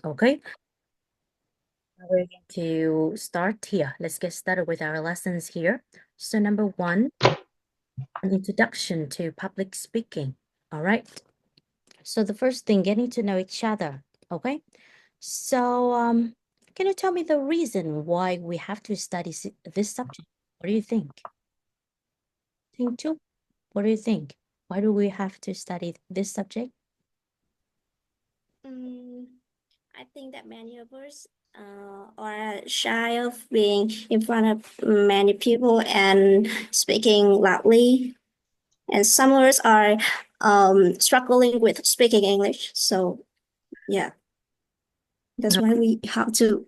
Okay, we're going to start here. Let's get started with our lessons here. So number one, an introduction to public speaking. All right. So the first thing, getting to know each other. Okay. So can you tell me the reason why we have to study this subject? What do you think? Think too? What do you think? Why do we have to study this subject? I think that many of us are shy of being in front of many people and speaking loudly. And some of us are struggling with speaking English. So, yeah, that's why we have to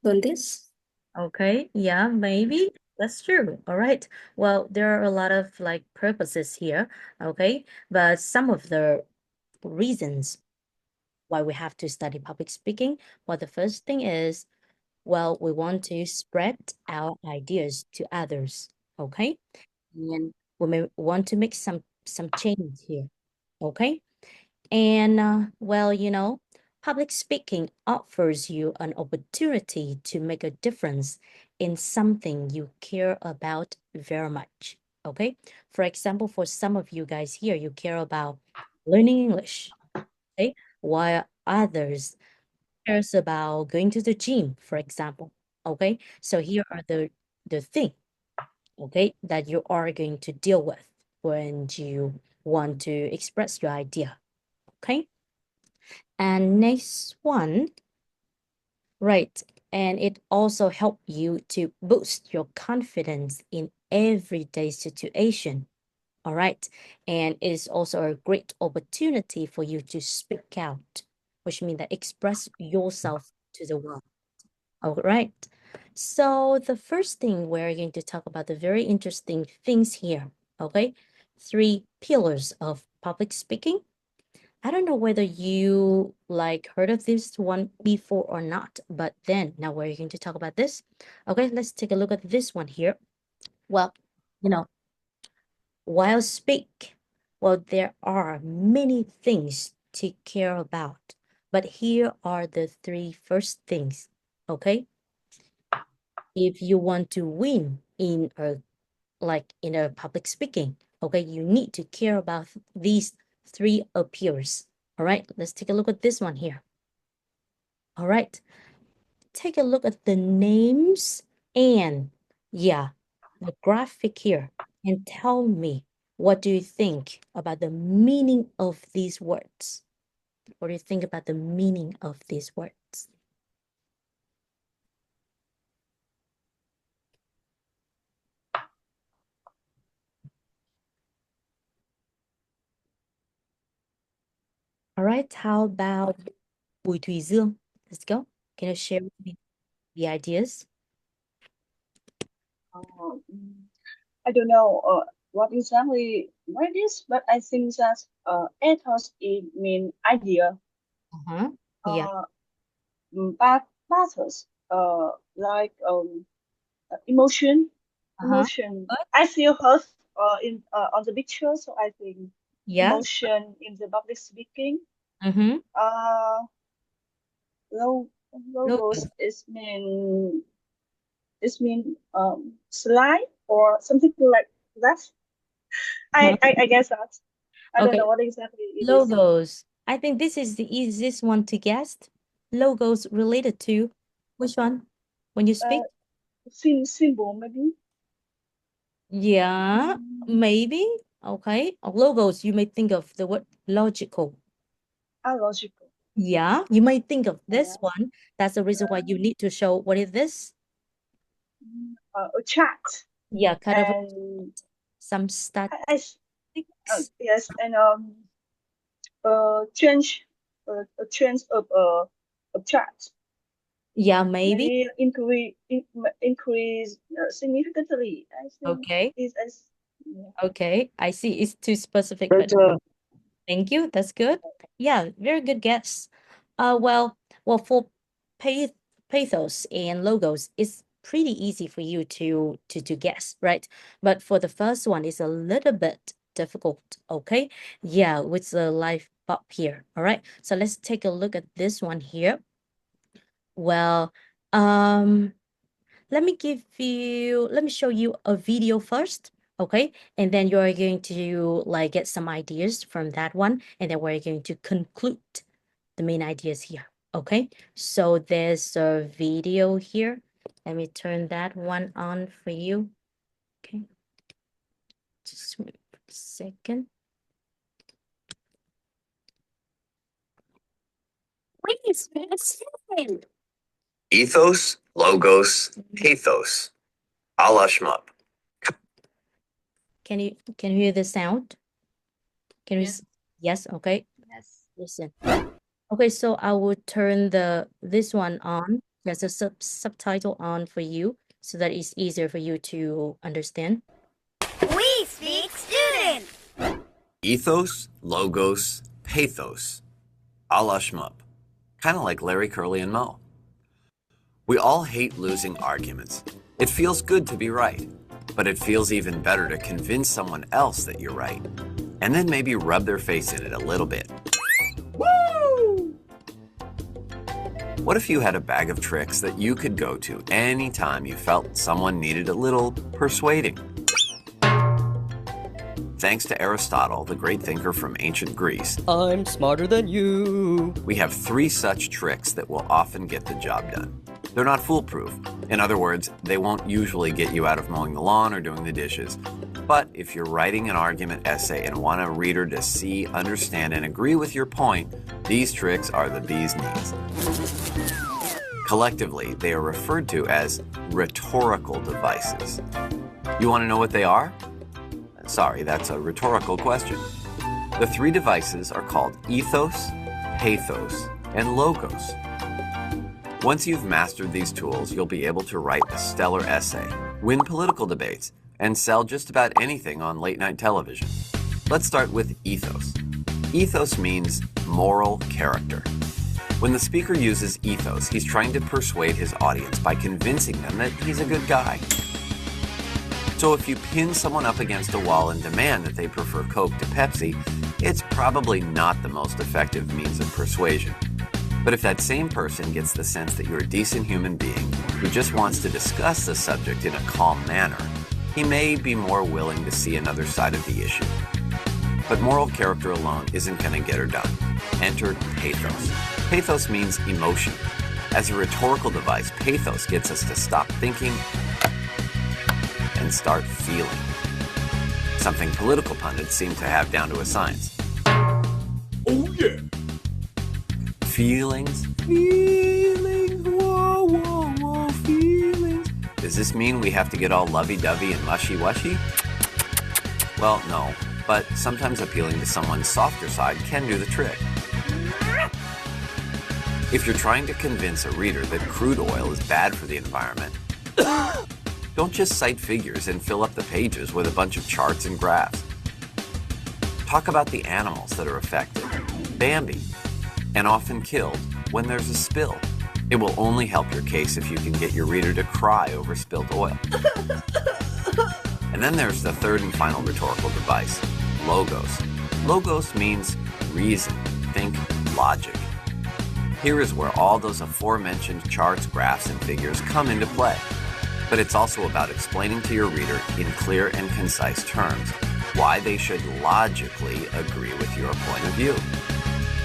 learn this. Okay, yeah, maybe that's true. All right. Well, there are a lot of like purposes here, okay? But some of the reasons why we have to study public speaking, well, the first thing is, well, we want to spread our ideas to others, okay? And we may want to make some change here, okay? And well, public speaking offers you an opportunity to make a difference in something you care about very much. Okay. For example, for some of you guys here, you care about learning English. Okay. While others cares about going to the gym, for example. Okay. So here are the thing, okay, that you are going to deal with when you want to express your idea. Okay. And next one, right. And it also help you to boost your confidence in everyday situation. All right. And it is also a great opportunity for you to speak out, which means that express yourself to the world. All right. So the first thing we're going to talk about the very interesting things here. Okay. 3 pillars of public speaking. I don't know whether you like heard of this one before or not, but then now we're going to talk about this. Okay, let's take a look at this one here. Well, you know, while speak, well, there are many things to care about, but here are the 3 first things. Okay, if you want to win in a public speaking, okay, you need to care about these 3 appears. All right, let's take a look at this one here. All right, take a look at the names and yeah, the graphic here and tell me, what do you think about the meaning of these words? What do you think about the meaning of these words? All right, how about Bùi Thùy Dương? Let's go. Can you share with me the ideas? Um, I don't know what exactly what it is, but I think that ethos it mean idea. Uh-huh. Yeah. Uh, but matters like emotion, Uh-huh. emotion. What? I feel hurt in on the picture, so I think Yeah. emotion in the public speaking. Mm-hmm. Uh, lo- Logo. logos is mean slide or something like that. Uh-huh. I guess that. I don't Okay, know what exactly it is. logos. I think this is the easiest one to guess. Logos related to which one? When you Uh, speak? symbol maybe. Yeah, Mm, maybe. Okay. Logos, you may think of the word logical. logical. Yeah, you might think of this Yeah. one. That's the reason why you need to show what is this? A chat Yeah, kind of and some I statistics. yes and change a change of chat Yeah, maybe. maybe increase significantly. I think Okay. is as yeah. Okay. I see it's too specific, but thank you. That's good. Yeah, very good guess. Well, for pa pathos and logos, it's pretty easy for you to guess, right? But for the first one, it's a little bit difficult. Okay, yeah, with the life up here. All right, so let's take a look at this one here. Well, let me show you a video first, okay? And then you're going to like get some ideas from that one, and then we're going to conclude the main ideas here, okay? So there's a video here. Let me turn that one on for you, okay? Just wait a second. Please, Ethos, logos, pathos. A la shmup. Can you hear the sound? Can you Yes. yes, okay. Yes. Listen. Okay, so I will turn this one on. There's a subtitle on for you so that it's easier for you to understand. We speak student. Ethos, logos, pathos. A la shmup. Kind of like Larry, Curly, and Moe. We all hate losing arguments. It feels good to be right, but it feels even better to convince someone else that you're right, and then maybe rub their face in it a little bit. Woo! What if you had a bag of tricks that you could go to anytime you felt someone needed a little persuading? Thanks to Aristotle, the great thinker from ancient Greece, I'm smarter than you. we have 3 such tricks that will often get the job done. They're not foolproof. In other words, they won't usually get you out of mowing the lawn or doing the dishes. But if you're writing an argument essay and want a reader to see, understand, and agree with your point, these tricks are the bee's knees. Collectively, they are referred to as rhetorical devices. You want to know what they are? Sorry, that's a rhetorical question. The 3 devices are called ethos, pathos, and logos. Once you've mastered these tools, you'll be able to write a stellar essay, win political debates, and sell just about anything on late-night television. Let's start with ethos. Ethos means moral character. When the speaker uses ethos, he's trying to persuade his audience by convincing them that he's a good guy. So if you pin someone up against a wall and demand that they prefer Coke to Pepsi, it's probably not the most effective means of persuasion. But if that same person gets the sense that you're a decent human being who just wants to discuss the subject in a calm manner, he may be more willing to see another side of the issue. But moral character alone isn't going to get her done. Enter pathos. Pathos means emotion. As a rhetorical device, pathos gets us to stop thinking and start feeling. Something political pundits seem to have down to a science. Oh yeah. Feelings, feelings, whoa, whoa, whoa, feelings. Does this mean we have to get all lovey-dovey and mushy-washy? Well, no, but sometimes appealing to someone's softer side can do the trick. If you're trying to convince a reader that crude oil is bad for the environment, don't just cite figures and fill up the pages with a bunch of charts and graphs. Talk about the animals that are affected, Bambi, and often killed when there's a spill. It will only help your case if you can get your reader to cry over spilt oil. And then there's the third and final rhetorical device, logos. Logos means reason, think, logic. Here is where all those aforementioned charts, graphs, and figures come into play. But it's also about explaining to your reader in clear and concise terms why they should logically agree with your point of view.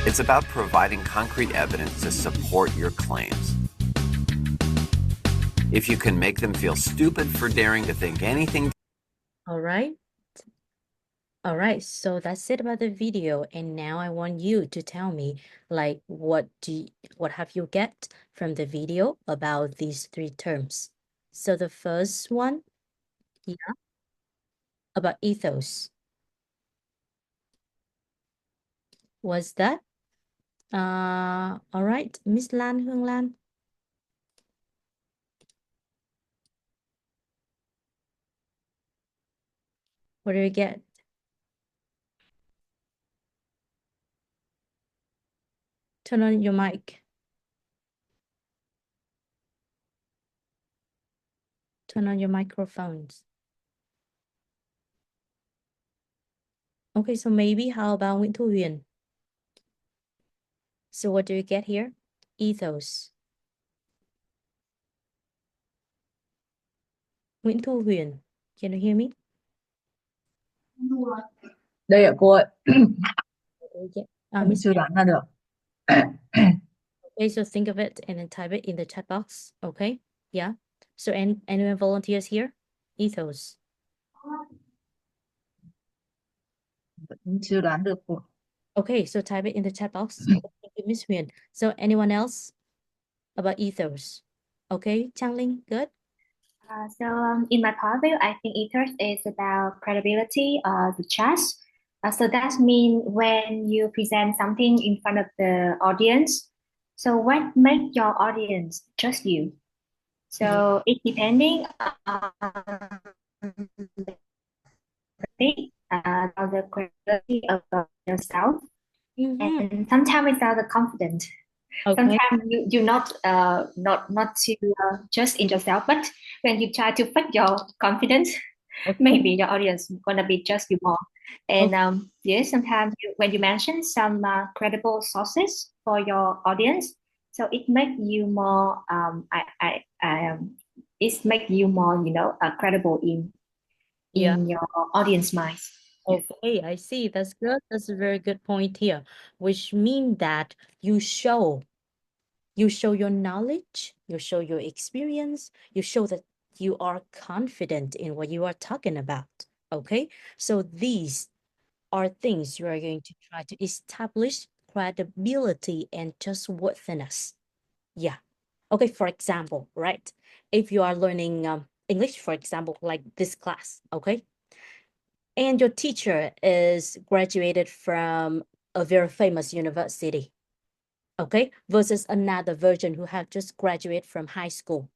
It's about providing concrete evidence to support your claims. If you can make them feel stupid for daring to think anything. All right. All right, so that's it about the video. And now I want you to tell me, like, what have you get from the video about these 3 terms? So the first one, yeah, about ethos. Was that? All right, Miss Lan, Hương Lan. What do you get? Turn on your mic. Turn on your microphones. Okay, so maybe how about Nguyễn Thu Huyền? So what do you get here? Ethos. Nguyễn Thu Huyền, can you hear me? Đây ạ cô ơi, Miss em chưa đoán ra được. Okay, so think of it and then type it in the chat box. Okay, yeah. So anyone volunteers here? Ethos. Vẫn chưa đoán được cô. Okay, so type it in the chat box. Okay, thank you, Miss Huyền. So anyone else about ethos? Okay, Changling, good. In my point of view, I think ethos is about credibility or the trust. So that means when you present something in front of the audience, so what makes your audience trust you? So it depending on the credibility of yourself, and sometimes without the confidence. Okay. Sometimes you not to just in yourself, but when you try to put your confidence, maybe your audience gonna be just you more. And yes, sometimes when you mention some credible sources for your audience, so it make you more it make you more credible in your audience minds. Okay, I see. That's good. That's a very good point here, which mean that you show your knowledge, you show your experience, you show that you are confident in what you are talking about. Okay, so these are things you are going to try to establish credibility and trustworthiness. Yeah. Okay, for example, right? If you are learning English, for example, like this class, okay? And your teacher is graduated from a very famous university, okay? Versus another virgin who have just graduated from high school,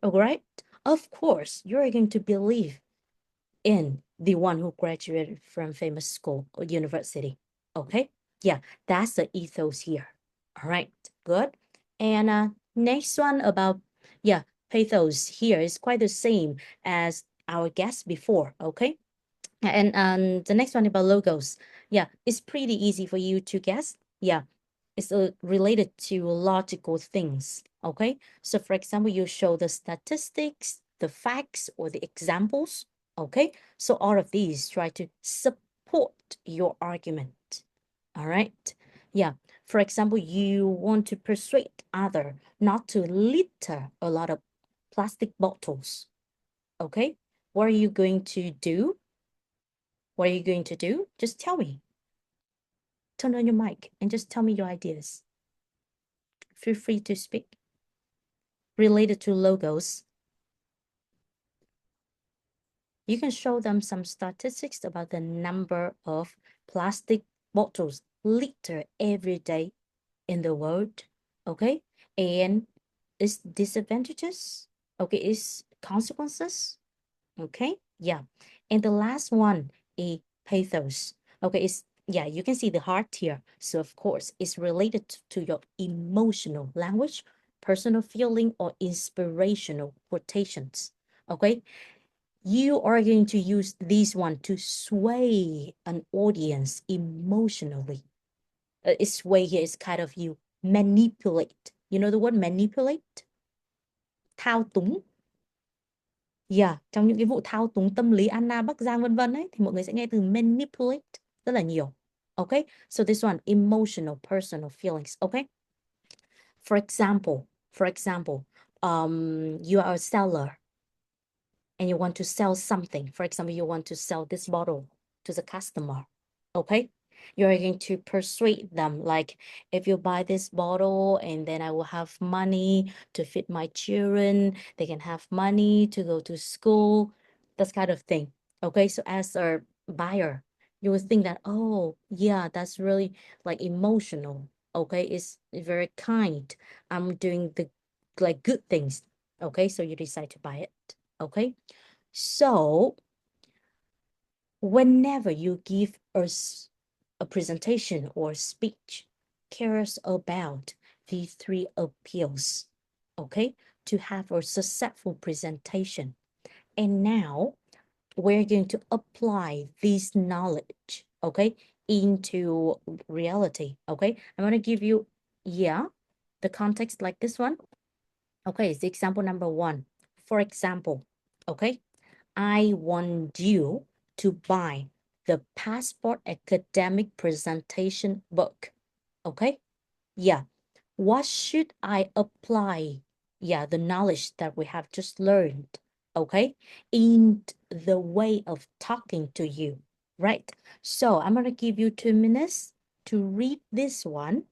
all right? Of course, you're going to believe in the one who graduated from famous school or university, okay? Yeah, that's the ethos here, all right? Good. And next one about, yeah, pathos here is quite the same as our guest before, okay? And the next one about logos. Yeah, it's pretty easy for you to guess. Yeah, it's related to logical things. Okay, so for example, you show the statistics, the facts, or the examples. Okay, so all of these try to support your argument. All right. Yeah. For example, you want to persuade other not to litter a lot of plastic bottles. Okay, what are you going to do? What are you going to do? Just tell me. Turn on your mic and just tell me your ideas. Feel free to speak. Related to logos, you can show them some statistics about the number of plastic bottles litter every day in the world, okay? And its disadvantages, okay, its consequences, okay? Yeah. And the last one, a pathos, okay, it's, yeah, you can see the heart here. So of course, it's related to your emotional language, personal feeling, or inspirational quotations, okay? You are going to use this one to sway an audience emotionally. Sway here is kind of you manipulate. You know the word manipulate? Thao túng. Yeah, trong những cái vụ thao túng tâm lý Anna Bắc Giang vân vân ấy thì mọi người sẽ nghe từ manipulate rất là nhiều. Okay? So this one, emotional, personal feelings. Okay? For example, you are a seller and you want to sell something. For example, you want to sell this bottle to the customer. Okay? You're going to persuade them, like, if you buy this bottle and then I will have money to feed my children, they can have money to go to school, that kind of thing. Okay, so as a buyer, you would think that, oh yeah, that's really like emotional. Okay, it's very kind. I'm doing the like good things. Okay, so you decide to buy it. Okay, so whenever you give us a presentation or speech, cares about these three appeals, okay, to have a successful presentation. And now we're going to apply this knowledge, okay, into reality. Okay, I'm gonna give you, the context like this one. Okay, it's example number 1. For example, okay, I want you to buy the passport academic presentation book. Okay, what should I apply? The knowledge that we have just learned, okay, in the way of talking to you, right? So I'm gonna give you 2 minutes to read this one,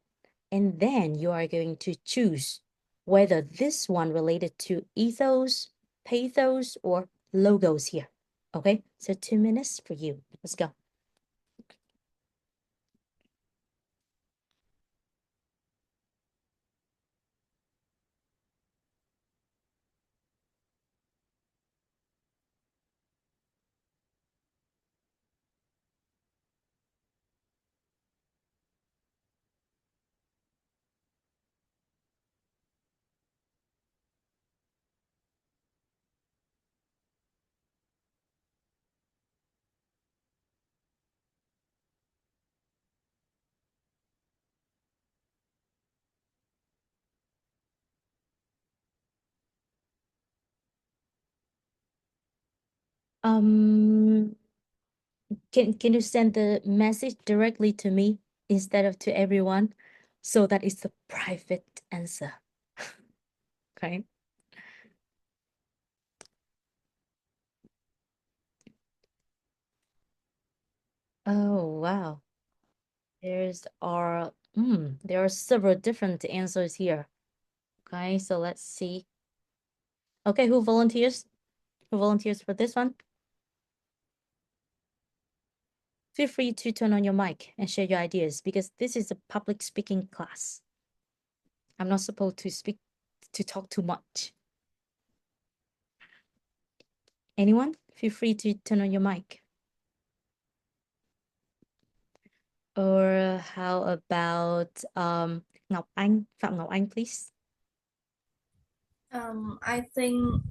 and then you are going to choose whether this one related to ethos, pathos, or logos here. Okay, so 2 minutes for you. Let's go. Um, can you send the message directly to me instead of to everyone, so that it's a private answer? Okay. Oh wow. There are several different answers here. Okay, so let's see. Okay, who volunteers? Who volunteers for this one? Feel free to turn on your mic and share your ideas, because this is a public speaking class. I'm not supposed to talk too much. Anyone? Feel free to turn on your mic. Or how about Ngọc Anh, Phạm Ngọc Anh, please? I think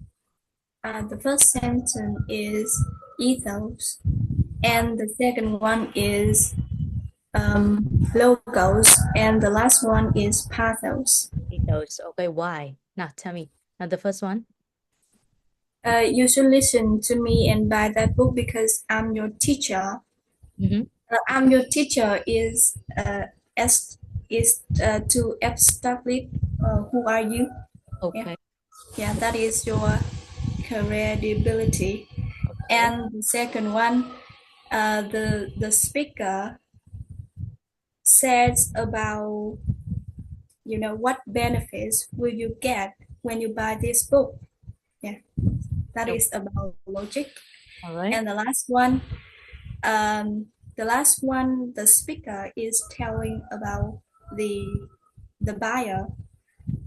the first sentence is ethos, and the second one is logos, and the last one is pathos. Ethos. Okay, why? Now tell me. Now the first one. You should listen to me and buy that book because I'm your teacher. I'm your teacher is to establish who are you. Okay. Yeah, that is your credibility. Okay. And the second one, the speaker says about what benefits will you get when you buy this book. Yeah, that is about logic. All right. And the last one, the speaker is telling about the buyer,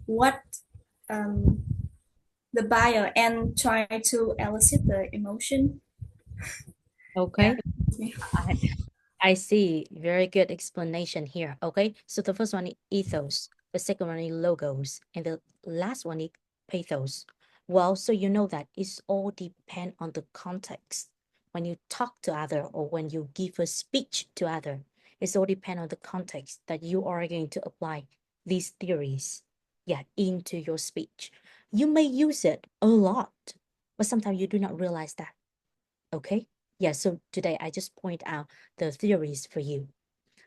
what the buyer, and try to elicit the emotion. Okay. I see. Very good explanation here. Okay. So the first one is ethos, the second one is logos, and the last one is pathos. Well, so you know that it's all depend on the context. When you talk to other, or when you give a speech to other, it's all depend on the context that you are going to apply these theories, into your speech. You may use it a lot, but sometimes you do not realize that. Okay. So today I just point out the theories for you.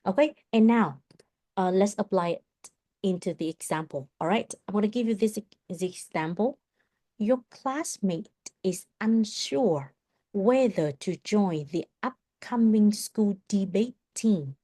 Okay, and now let's apply it into the example. All right, I'm going to give you this example. Your classmate is unsure whether to join the upcoming school debate team.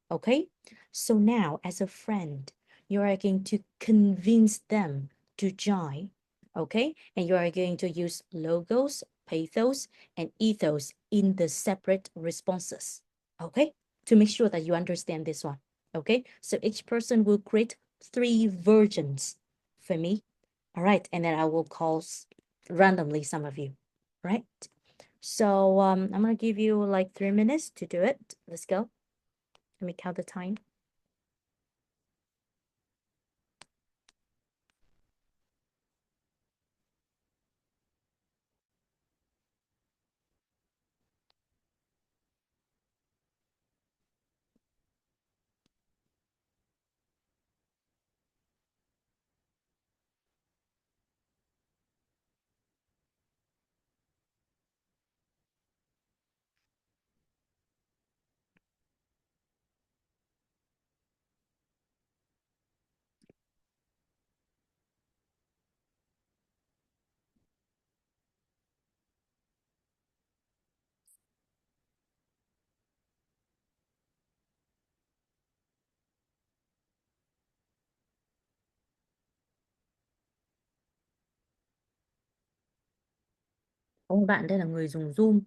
Okay, so now as a friend, you are going to convince them to join. Okay, and you are going to use logos, pathos, and ethos in the separate responses. Okay, to make sure that you understand this one. Okay, so each person will create 3 versions for me. All right, and then I will call randomly some of you. Right, so I'm gonna give you like 3 minutes to do it. Let's go. Let me count the time. Có một bạn đây là người dùng Zoom.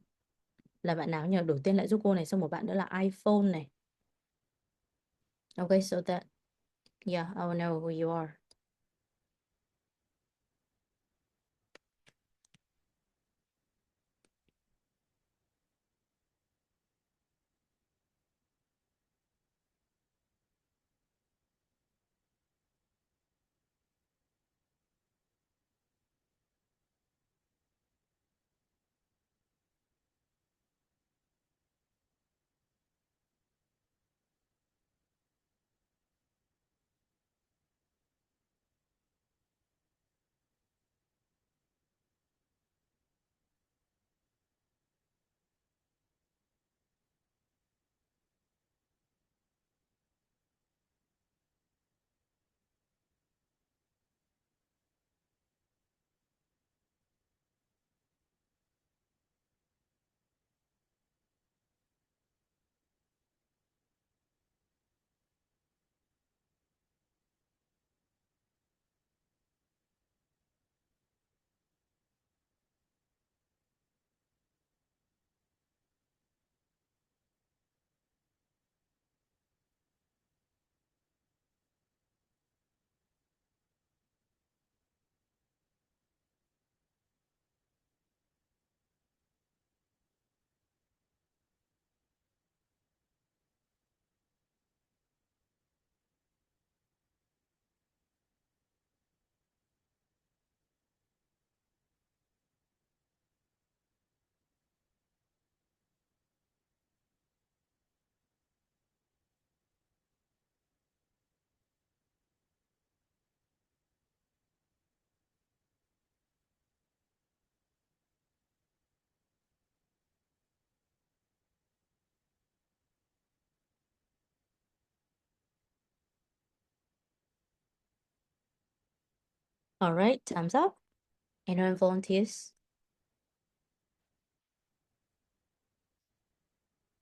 Là bạn nào nhỉ? Đổi tên lại giúp cô này. Xong một bạn nữa là iPhone này. Okay, so that, yeah, I will know who you are. All right, time's up. Anyone volunteers?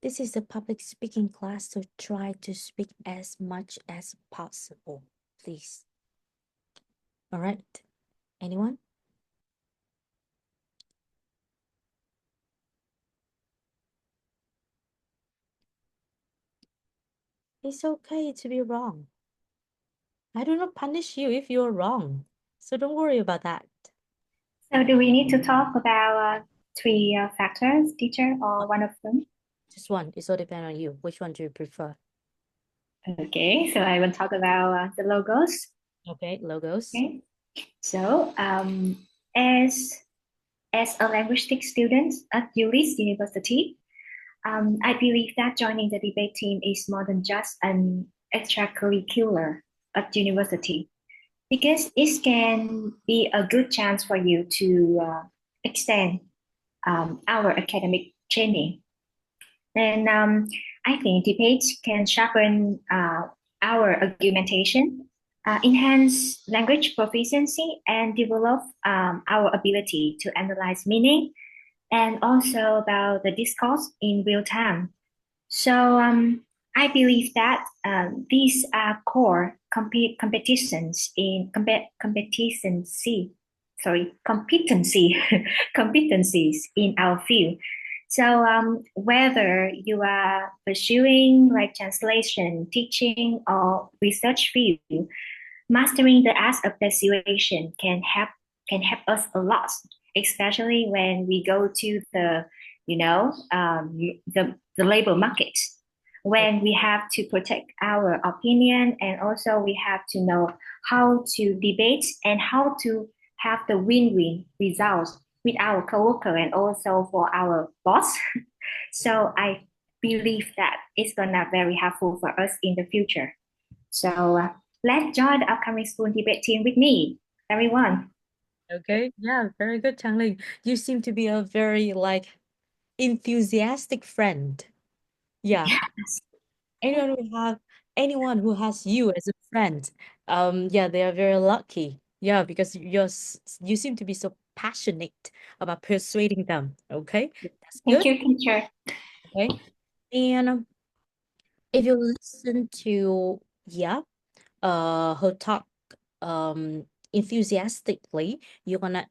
This is a public speaking class, so try to speak as much as possible, please. All right, anyone? It's okay to be wrong. I do not punish you if you're wrong, so don't worry about that. So do we need to talk about three factors, teacher, or one of them? Just one. It all depends on you. Which one do you prefer? Okay, so I will talk about the logos. Okay, logos. Okay, so as a linguistic student at ULIS University, I believe that joining the debate team is more than just an extracurricular at university, because it can be a good chance for you to extend our academic training. And I think debates can sharpen our argumentation, enhance language proficiency, and develop our ability to analyze meaning, and also about the discourse in real time. So I believe that these are core competitions in competency, competency competencies in our field. So whether you are pursuing like translation, teaching, or research field, mastering the art of persuasion can help us a lot, especially when we go to the the labor market, when we have to protect our opinion, and also we have to know how to debate and how to have the win-win results with our coworker and also for our boss. So I believe that it's gonna very helpful for us in the future. So let's join the upcoming school debate team with me, everyone. Okay, yeah, very good, Changling. You seem to be a very enthusiastic friend. Yeah. Yes. Anyone who has you as a friend, yeah, they are very lucky. Yeah, because you seem to be so passionate about persuading them. Okay, that's Thank good. you, teacher. Okay, and if you listen to her talk enthusiastically, you're gonna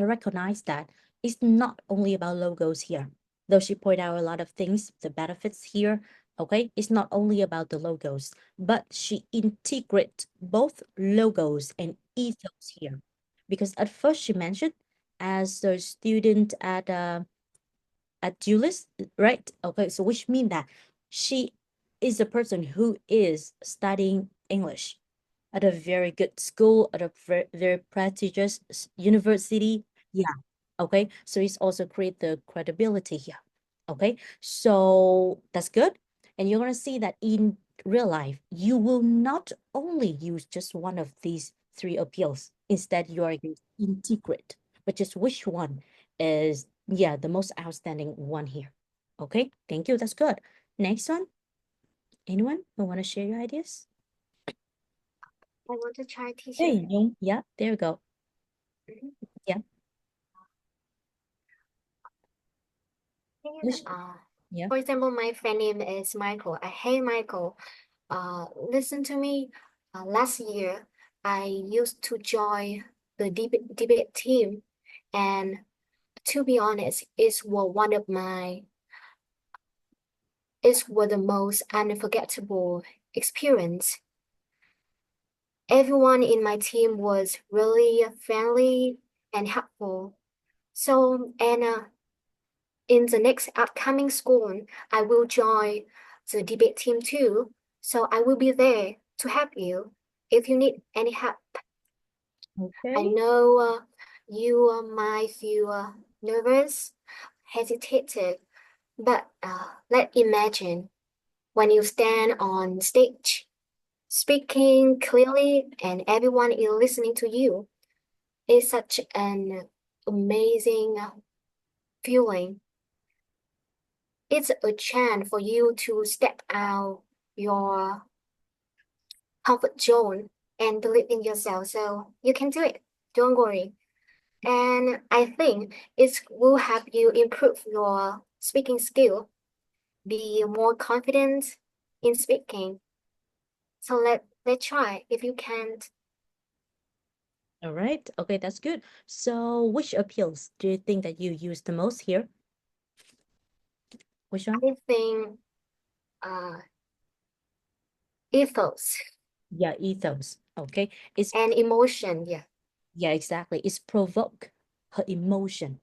recognize that it's not only about logos here, though she pointed out a lot of things, the benefits here. Okay, it's not only about the logos, but she integrate both logos and ethos here, because at first she mentioned as a student at Julis, right? Okay, so which mean that she is a person who is studying English at a very good school, at a very prestigious university. Yeah, okay. So it's also create the credibility here. Okay, so that's good. And you're gonna see that in real life, you will not only use just one of these three appeals. Instead, you are going to integrate, but just which one is, yeah, the most outstanding one here. Okay, thank you. That's good. Next one. Anyone who want to share your ideas? I want to try, teacher. Hey, Young. Yeah, there you go. Yeah. Which, yeah. For example, my friend name is Michael. Hey, Michael. Listen to me. Last year, I used to join the debate team, and to be honest, it was the most unforgettable experience. Everyone in my team was really friendly and helpful. So, and in the next upcoming school, I will join the debate team too. So I will be there to help you if you need any help. I Okay. know you might feel nervous, hesitated, but let's imagine when you stand on stage, speaking clearly, and everyone is listening to you. It's such an amazing feeling. It's a chance for you to step out your comfort zone and believe in yourself. So you can do it. Don't worry. And I think it will help you improve your speaking skill, be more confident in speaking. So let's try if you can't. All right. Okay, that's good. So which appeals do you think that you use the most here? Which one? I think ethos Yeah, ethos. Okay. It's and emotion. Yeah. yeah, exactly. It's provoke her emotion.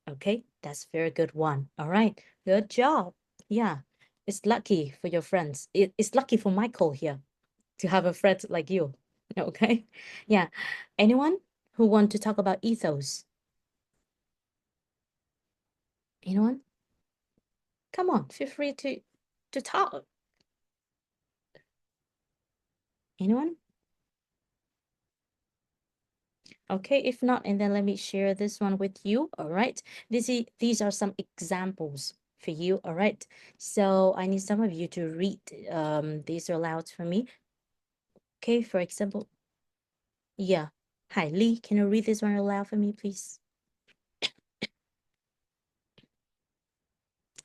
Okay, that's very good one. All right, good job. Yeah, it's lucky for your friends. It's lucky for Michael here to have a friend like you. Okay, yeah. Anyone who want to talk about ethos? Anyone? Come on, feel free to talk. Anyone? Okay, if not, and then let me share this one with you. All right, these are some examples for you. All right, so I need some of you to read these aloud for me. Okay, for example, yeah, Hai Li, can you read this one aloud for me, please?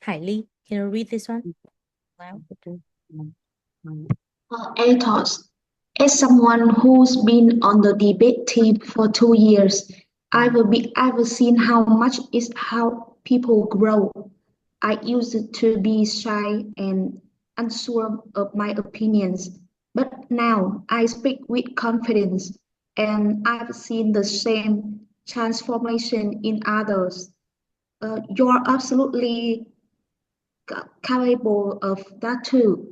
Hai Li, can you read this one aloud? Ethos. As someone who's been on the debate team for 2 years, I've seen how much is how people grow. I used to be shy and unsure of my opinions, but now I speak with confidence, and I've seen the same transformation in others. You're absolutely capable of that too.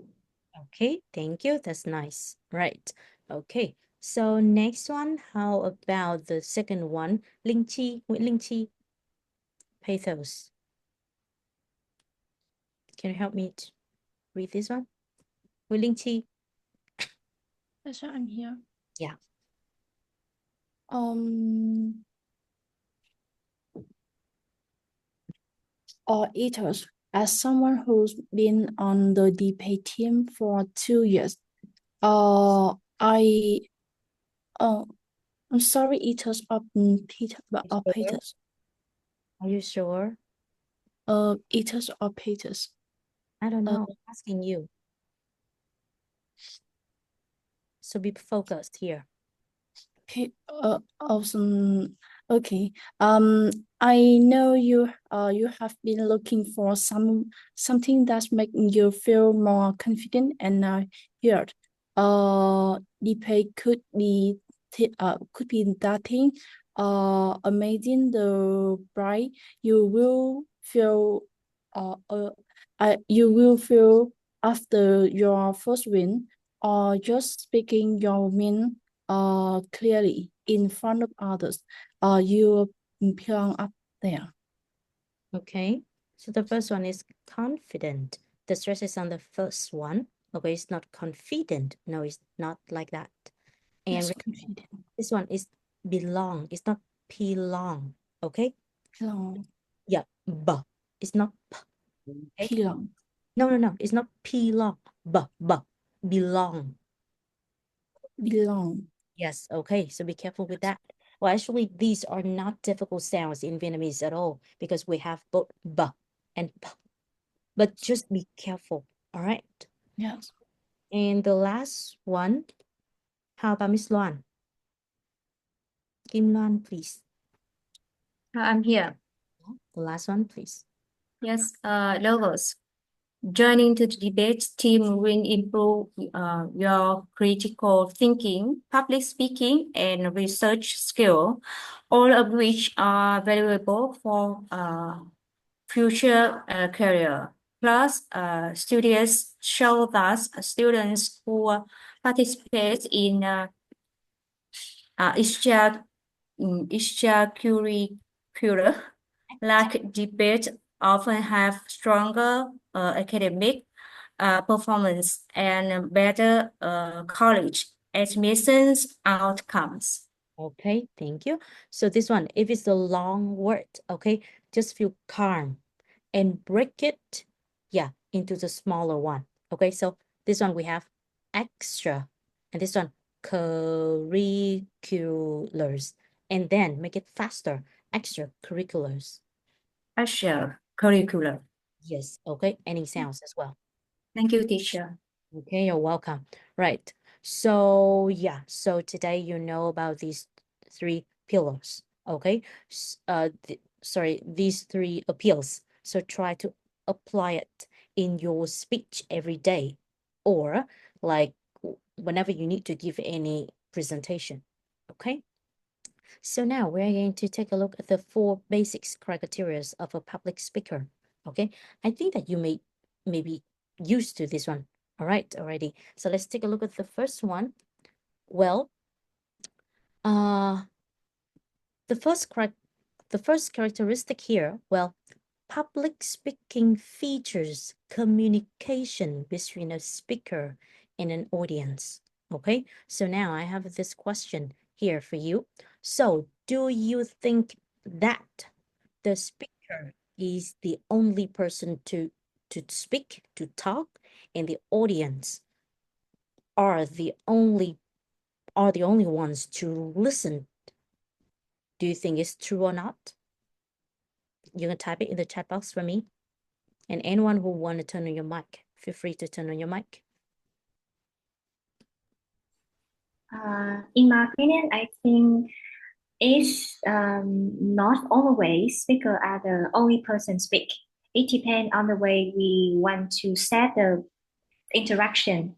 Okay, thank you. That's nice. Right. Okay. So next one, how about the second one? Linh Chi, Nguyễn Linh Chi. Pathos. Can you help me to read this one? Nguyễn Linh Chi. That's why I'm here. Yeah. Or ethos. As someone who's been on the debate team for 2 years, I'm sorry, ethos of Peter, or Peters. Are you sure? Ethos or Peters. I don't know. I'm asking you. So be focused here. Okay. I know you have been looking for something that's making you feel more confident and heard. Debate could be that thing. Amazing the bright you will feel you will feel after your first win, or just speaking your mind clearly in front of others. You belong up there. Okay, so the first one is confident. The stress is on the first one. Okay, it's not confident. No, it's not like that. And Yes, confident. this one is belong. It's not belong. Okay? Belong. Yeah, b. It's not p. Okay? Belong. No. It's not belong. Belong. Belong. Yes, okay. So be careful with that. Well, actually, these are not difficult sounds in Vietnamese at all because we have both b and p. But just be careful, all right? Yes. And the last one, how about Miss Luan? Kim Luan, please. I'm here. The last one, please. Yes, Logos. Joining to the debate team will improve your critical thinking, public speaking, and research skill, all of which are valuable for future career. Plus, studies show that students who participate in extracurricular like debate often have stronger academic performance and better college admissions outcomes. Okay, thank you. So this one, if it's a long word, okay, just feel calm and break it, yeah, into the smaller one. Okay, so this one we have extra, and this one curriculars, and then make it faster, extracurriculars. Extracurricular. Yes, okay, any sounds as well. Thank you, teacher. Okay, you're welcome. Right. So yeah, so today you know about these three pillars. Okay. These three appeals. So try to apply it in your speech every day, or like whenever you need to give any presentation. Okay. So now we're going to take a look at the 4 basics criteria of a public speaker. Okay. I think that you may be used to this one. All right, already. So let's take a look at the first one. Well, the first characteristic here, well, public speaking features communication between a speaker and an audience. Okay, so now I have this question here for you. So do you think that the speaker is the only person to speak, to talk, and the audience are the only ones to listen? Do you think it's true or not? You can type it in the chat box for me. And anyone who want to turn on your mic, feel free to turn on your mic. In my opinion, I think it's not always speaker are the only person speak. It depends on the way we want to set the interaction,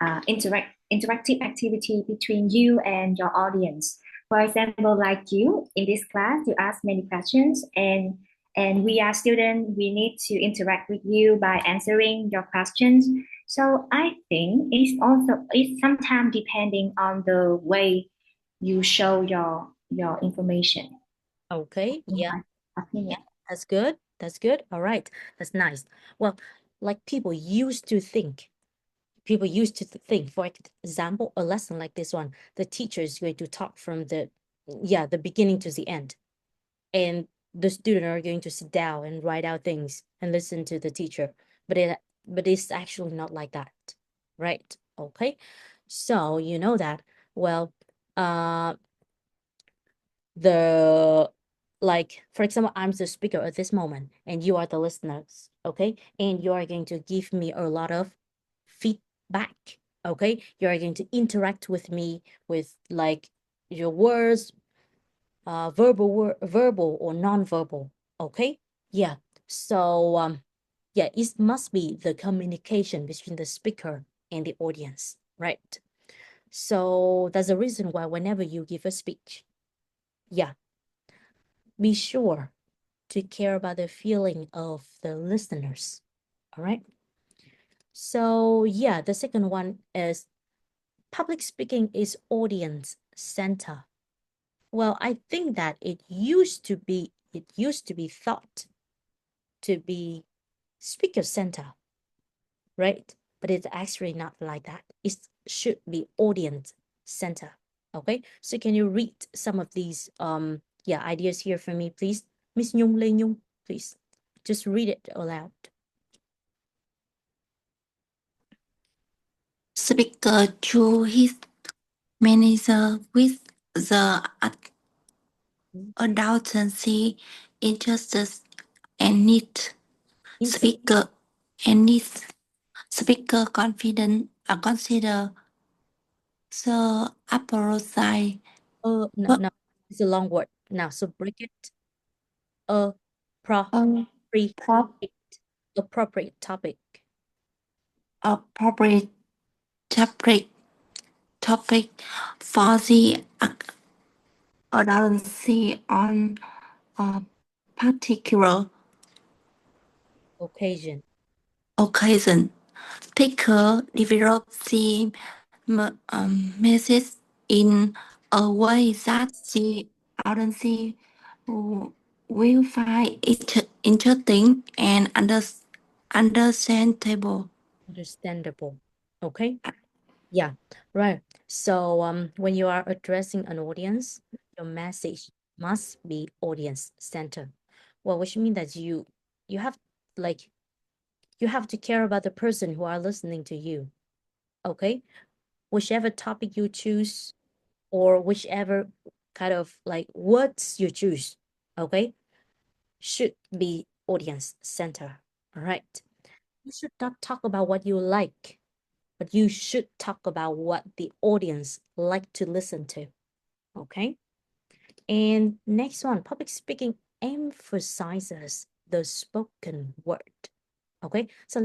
interactive activity between you and your audience. For example, like you in this class, you ask many questions, and we are students. We need to interact with you by answering your questions. So I think it's sometimes depending on the way you show your information. Okay, yeah. Opinion. That's good. That's good. All right. That's nice. Well, like people used to think, for example, a lesson like this one, the teacher is going to talk from the beginning to the end. And the student are going to sit down and write out things and listen to the teacher. But it's actually not like that. Right? Okay. So you know that. Well, for example, I'm the speaker at this moment and you are the listeners, okay? And you are going to give me a lot of feedback, okay? You are going to interact with me with like your words, verbal or non-verbal. Okay, yeah. So yeah, it must be the communication between the speaker and the audience, right? So that's the reason why whenever you give a speech, yeah, be sure to care about the feeling of the listeners. All right. So yeah, the second one is public speaking is audience center. Well, I think that it used to be thought to be speaker center, right? But it's actually not like that. It should be audience center. Okay, so can you read some of these ideas here for me, please? Miss Nhung, Lê Nhung, please. Just read it aloud. Speaker to his manager with the adultancy, injustice, and need. Speaker and needs. Speaker confident consider the apology. No, it's a long word. Now, so break it. Appropriate topic. Appropriate topic for the adultancy on a particular occasion. Speaker develop the message in a way that the audience will find it interesting and understandable. Okay. Yeah, right. So when you are addressing an audience, your message must be audience centered. Well, which means that you have to care about the person who are listening to you. Okay, whichever topic you choose or whichever kind of words you choose, okay, should be audience center. All right. You should not talk about what you like, but you should talk about what the audience like to listen to. Okay. And next one, public speaking emphasizes the spoken word. Okay, so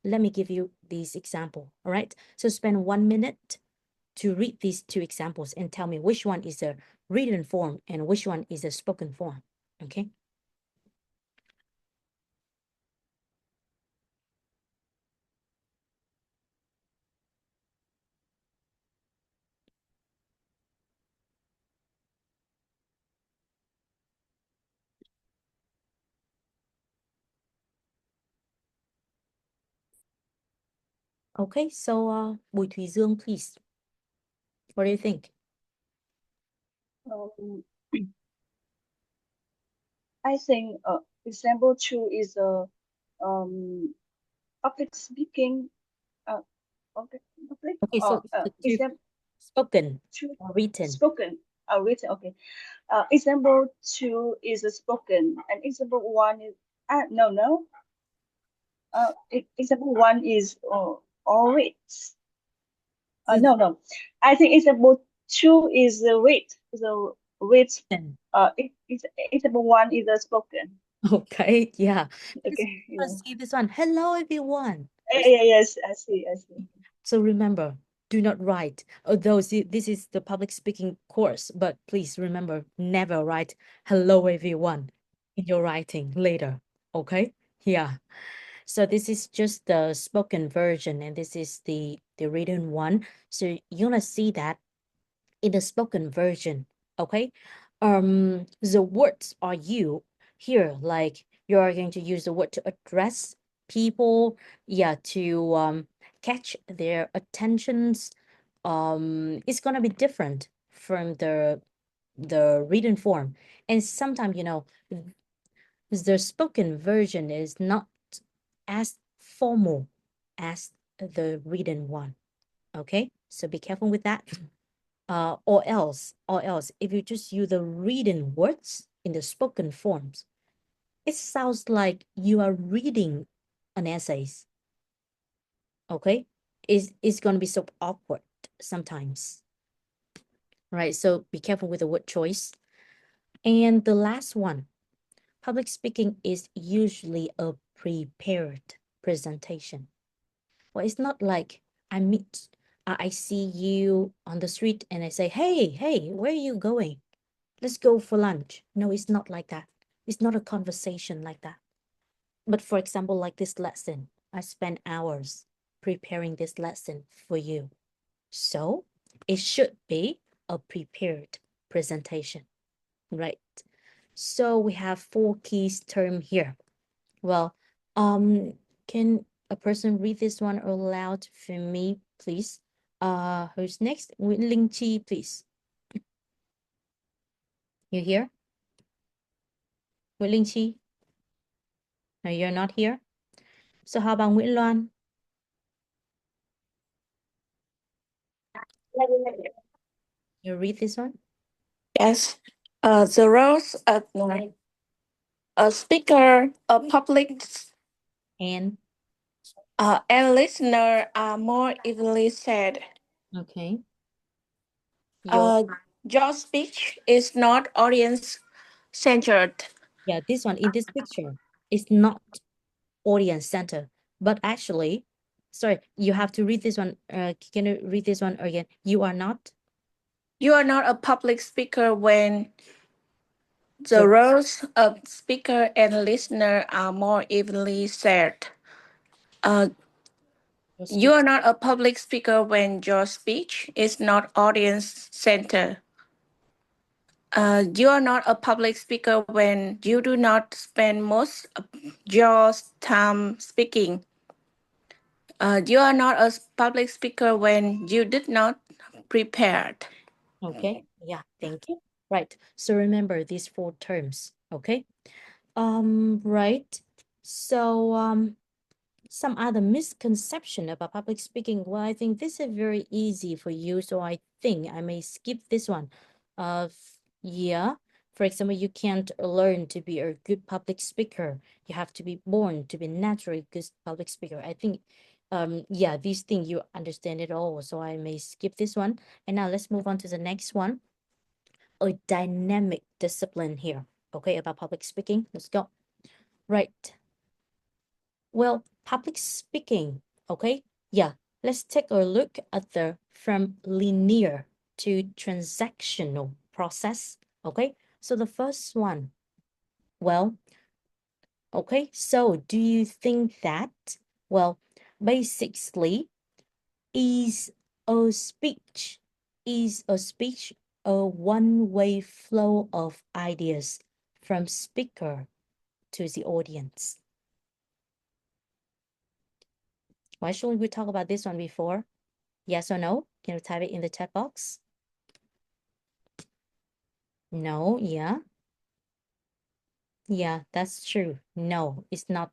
let me give you these example. All right, so spend 1 minute to read these two examples and tell me which one is a written form and which one is a spoken form. Okay. Okay, so Bùi Thùy Dương, please. What do you think? I think example 2 is public speaking. Public. Okay, so spoken or written. Spoken. Written. Okay. Example 2 is spoken, and example 1 is no. Example 1 is always. No. I think example 2 is read. Example 1 is spoken. Okay, yeah. Okay. Let's see this one. Hello, everyone. Yes, I see. So remember, do not write. Although this is the public speaking course, but please remember, never write hello, everyone in your writing later. Okay? Yeah. So this is just the spoken version, and this is the written one. So you're gonna see that in the spoken version. Okay? The words are you here, like you are going to use the word to address people, yeah, to catch their attentions. It's gonna be different from the written form, and sometimes the spoken version is not as formal as the written one. Okay, so be careful with that. Or else, if you just use the written words in the spoken forms, it sounds like you are reading an essays. Okay, it's gonna be so awkward sometimes. Right, so be careful with the word choice. And the last one, public speaking is usually a prepared presentation. Well, it's not like I see you on the street and I say, hey, where are you going? Let's go for lunch. No, it's not like that. It's not a conversation like that. But for example, like this lesson, I spent hours preparing this lesson for you. So it should be a prepared presentation, right? So we have 4 keys term here. Well, can a person read this one aloud for me, please? Who's next? Ling Chi, please. You here? Ling Chi? No, you're not here. So how about Nguyễn Loan? You read this one? Yes. The roles of a speaker, a public, and listener are more evenly said. Okay. Your speech is not audience-centered. Yeah, this one in this picture is not audience-centered, but actually, sorry, you have to read this one. Can you read this one again? You are not a public speaker when the roles of speaker and listener are more evenly shared. You are not a public speaker when your speech is not audience-centered. You are not a public speaker when you do not spend most of your time speaking. You are not a public speaker when you did not prepared. Okay, yeah, thank you. Right, so remember these 4 terms, okay? Right, so some other misconception about public speaking. Well, I think this is very easy for you, so I think I may skip this one. Yeah, for example, you can't learn to be a good public speaker. You have to be born to be naturally good public speaker. I think, yeah, these things you understand it all, so I may skip this one. And now let's move on to the next one. A dynamic discipline here, okay, about public speaking. Let's go. Right. Well, public speaking, okay? Yeah, let's take a look at the from linear to transactional process, okay? So the first one, well, okay, so do you think that, well, basically, is a speech a one-way flow of ideas from speaker to the audience? Why shouldn't we talk about this one before? Yes or no? Can you type it in the chat box? No, yeah. Yeah, that's true. No, it's not.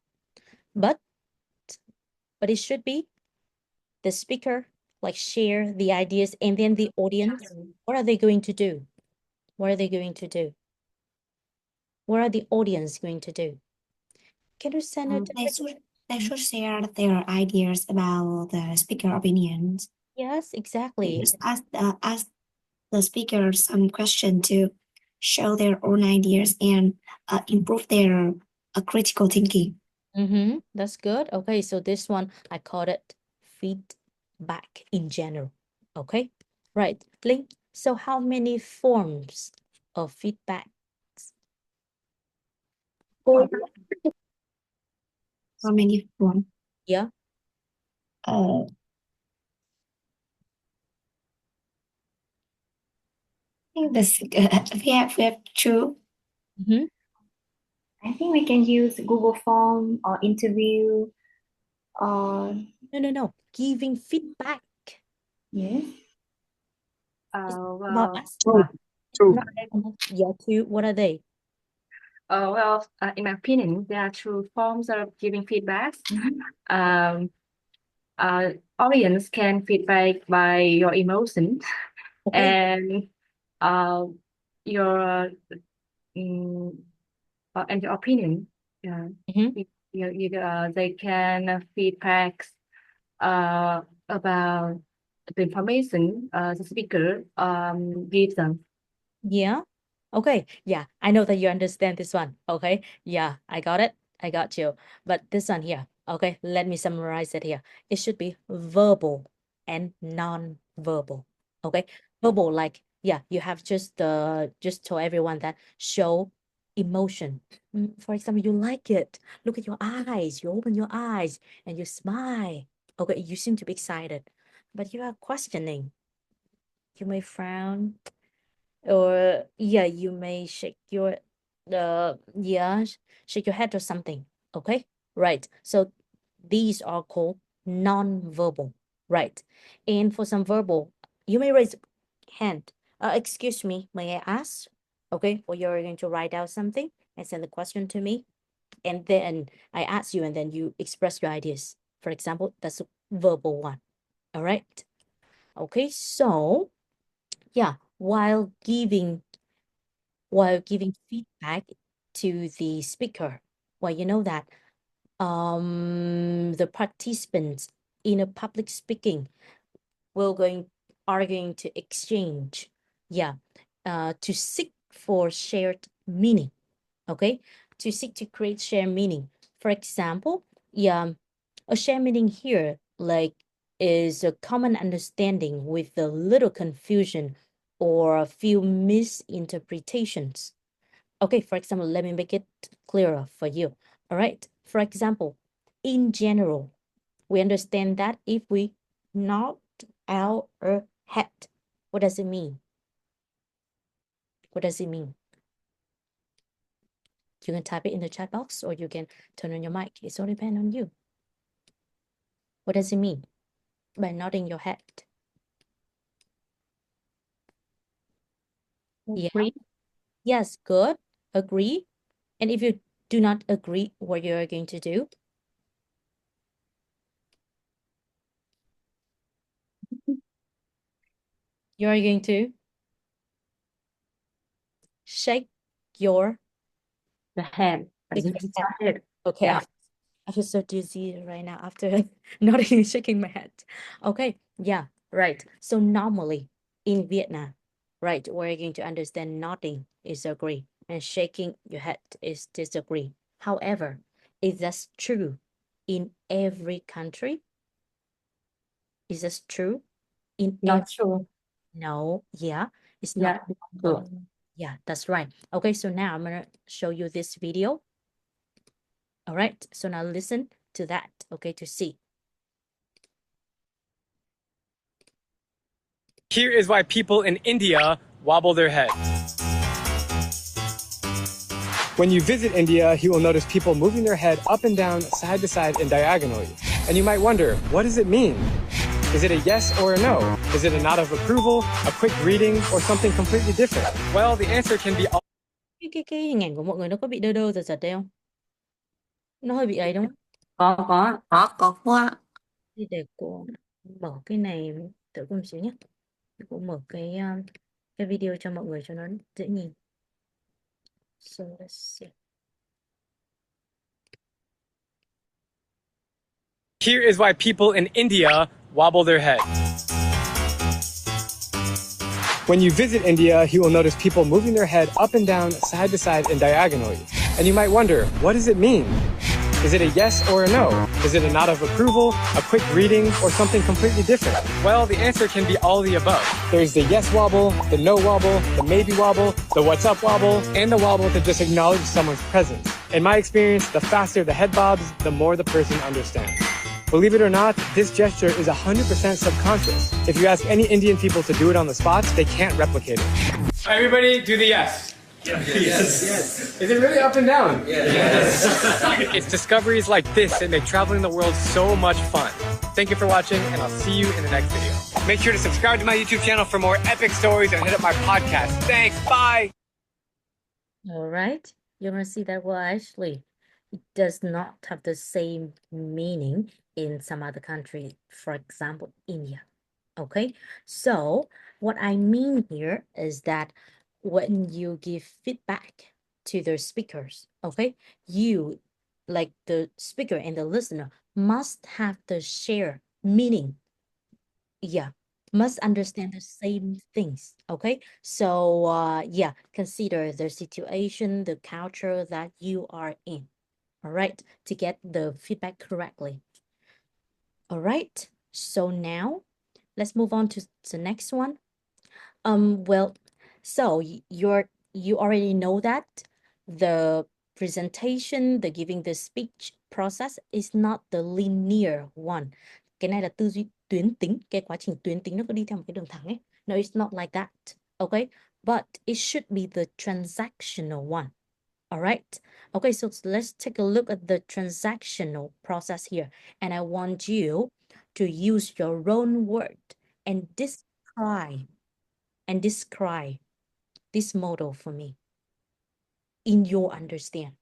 But it should be the speaker, like share the ideas, and then the audience, what are they going to do? What are they going to do? What are the audience going to do? Can you send it? They should share their ideas about the speaker opinions. Yes, exactly. Just ask the speaker some question to show their own ideas and improve their critical thinking. That's good. Okay, so this one, I called it feedback in general. Okay, right. Link, so how many forms of feedback? How many forms? Yeah. I think this we have 2. I think we can use Google Form or interview or No. Giving feedback. yes. Not Well, yeah, 2. What are they? In my opinion, there are 2 forms of giving feedback. Audience can feedback by your emotions and your and your opinion. They can feedback about the information the speaker gives them. Yeah. Okay, yeah, I know that you understand this one. Okay, yeah, I got it. I got you. But this one here, okay, let me summarize it here. It should be verbal and non-verbal. Okay, verbal, like, yeah, you have just told everyone that show emotion. For example, you like it. Look at your eyes. You open your eyes and you smile. Okay, you seem to be excited, but you are questioning. You may frown, or yeah, you may shake your shake your head or something. Okay, right. So these are called non-verbal, right? And for some verbal, you may raise hand. Excuse me, may I ask? Okay, or you're going to write out something and send the question to me, and then I ask you, and then you express your ideas. For example, that's a verbal one. All right. Okay, so yeah, while giving feedback to the speaker, well, you know that the participants in a public speaking are going to exchange, to seek for shared meaning. Okay, to seek to create shared meaning. For example, a shared meaning here like is a common understanding with a little confusion or a few misinterpretations. Okay, for example, let me make it clearer for you. All right, for example, in general, we understand that if we nod our head, what does it mean? What does it mean? You can type it in the chat box or you can turn on your mic. It's all depend on you. What does it mean by nodding your head? Agree. Yes, good. Agree. And if you do not agree, what you're going to do? You're going to shake your head. Okay, Yeah. I feel so dizzy right now after nodding and shaking my head. Okay, yeah, right. So normally in Vietnam, right, we're going to understand nodding is agree and shaking your head is disagree. However, is that true in every country? Is this true in Not true. No, yeah, it's Yeah, not. true. Yeah, that's right. Okay, so now I'm gonna show you this video. All right, so now listen to that, okay, to see. Here is why people in India wobble their heads. When you visit India, you will notice people moving their head up and down, side to side, and diagonally. And you might wonder, what does it mean? Is it a yes or a no? Is it a nod of approval, a quick greeting, or something completely different? Well, the answer can be all. Cái hình ảnh của mọi người nó có bị đơ đơ giật giật đây không? Nó hơi bị ấy đúng không? Có qua. Thì để cô mở cái này tự cô một xíu nhé. Cô mở cái video cho mọi người cho nó dễ nhìn. So let's see. Here is why people in India wobble their heads. When you visit India, you will notice people moving their head up and down, side to side, and diagonally. And you might wonder, what does it mean? Is it a yes or a no? Is it a nod of approval, a quick greeting, or something completely different? Well, the answer can be all of the above. There's the yes wobble, the no wobble, the maybe wobble, the what's up wobble, and the wobble to just acknowledge someone's presence. In my experience, the faster the head bobs, the more the person understands. Believe it or not, this gesture is 100% subconscious. If you ask any Indian people to do it on the spot, they can't replicate it. Everybody do the yes. Yes. Is it really up and down? Yes. It's discoveries like this that make traveling the world so much fun. Thank you for watching, and I'll see you in the next video. Make sure to subscribe to my YouTube channel for more epic stories and hit up my podcast. Thanks. Bye. All right, you're gonna see that, well, actually, it does not have the same meaning in some other country, for example, India. Okay, so what I mean here is that when you give feedback to the speakers, okay, you, like the speaker and the listener, must have the shared meaning. Yeah, must understand the same things. Okay, so yeah, consider the situation, the culture that you are in. All right, to get the feedback correctly. All right, so now let's move on to the next one. Well, so you already know that the presentation, the giving the speech process is not the linear one. Cái này là tư duy tuyến tính, cái quá trình tuyến tính nó có đi theo một cái đường thẳng ấy. No, it's not like that. Okay, but it should be the transactional one. All right. Okay, so let's take a look at the transactional process here. And I want you to use your own word and describe this model for me in your understand.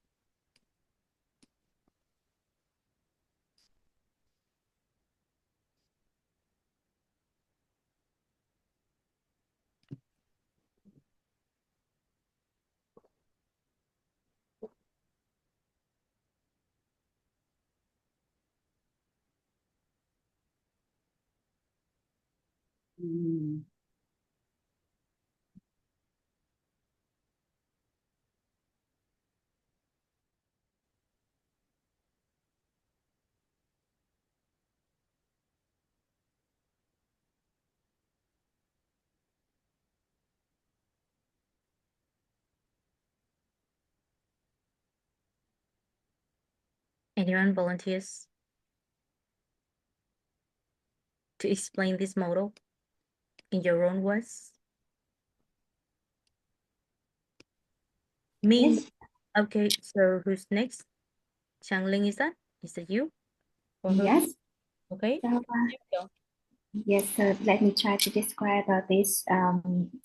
Anyone volunteers to explain this model in your own words? Me? Yes. Okay, so who's next? Changling, is that? Is that you? Or who? Yes. Okay. So, Here we go. yes, so let me try to describe these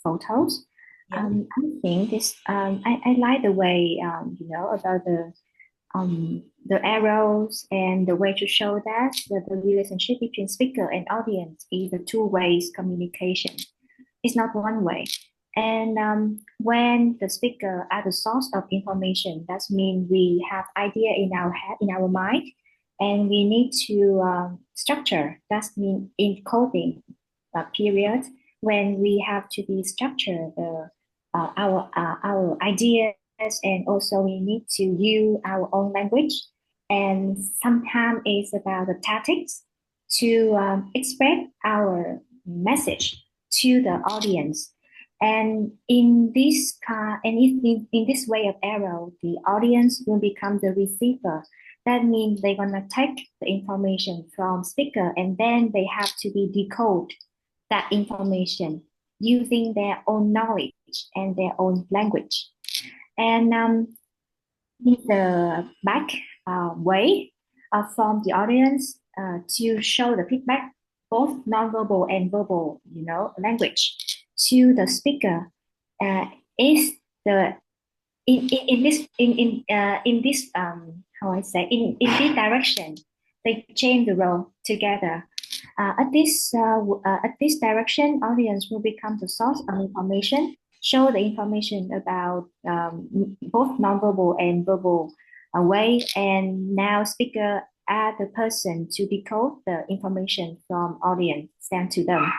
photos. Yeah. I think this I like the way you know about the arrows and the way to show that the relationship between speaker and audience is a two-way communication. It's not one way. And when the speaker are the source of information, that means we have idea in our head, in our mind, and we need to structure. That means encoding period when we have to be structured our ideas, and also we need to use our own language. And sometimes it's about the tactics to express our message to the audience. And in this in this way of arrow, the audience will become the receiver. That means they're gonna take the information from speaker, and then they have to be decode that information using their own knowledge and their own language. And the back way from the audience to show the feedback, both nonverbal and verbal, you know, language to the speaker is the in this how I say in this direction they change the role together. At this direction, audience will become the source of information, show the information about both nonverbal and verbal way, and now speaker are the person to decode the information from audience sent to them.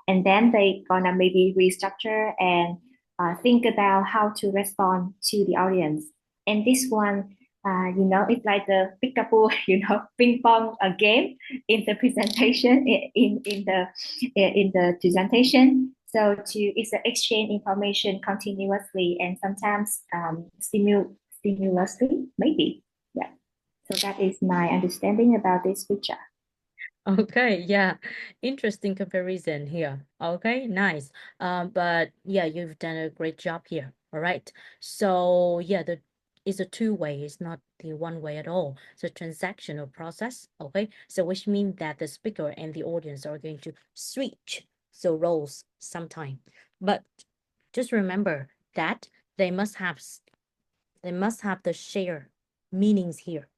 And then they gonna maybe restructure and think about how to respond to the audience. And this one, you know, it's like the peekaboo, you know, ping pong game in the presentation in the presentation. So it's an exchange information continuously and sometimes stimulously, maybe. Yeah. So that is my understanding about this feature. Okay, yeah, interesting comparison here. Okay, nice. But yeah, you've done a great job here. All right. So yeah, it's a two-way, it's not the one way at all. It's a transactional process. Okay, so which means that the speaker and the audience are going to switch the roles sometime. But just remember that they must have the shared meanings here.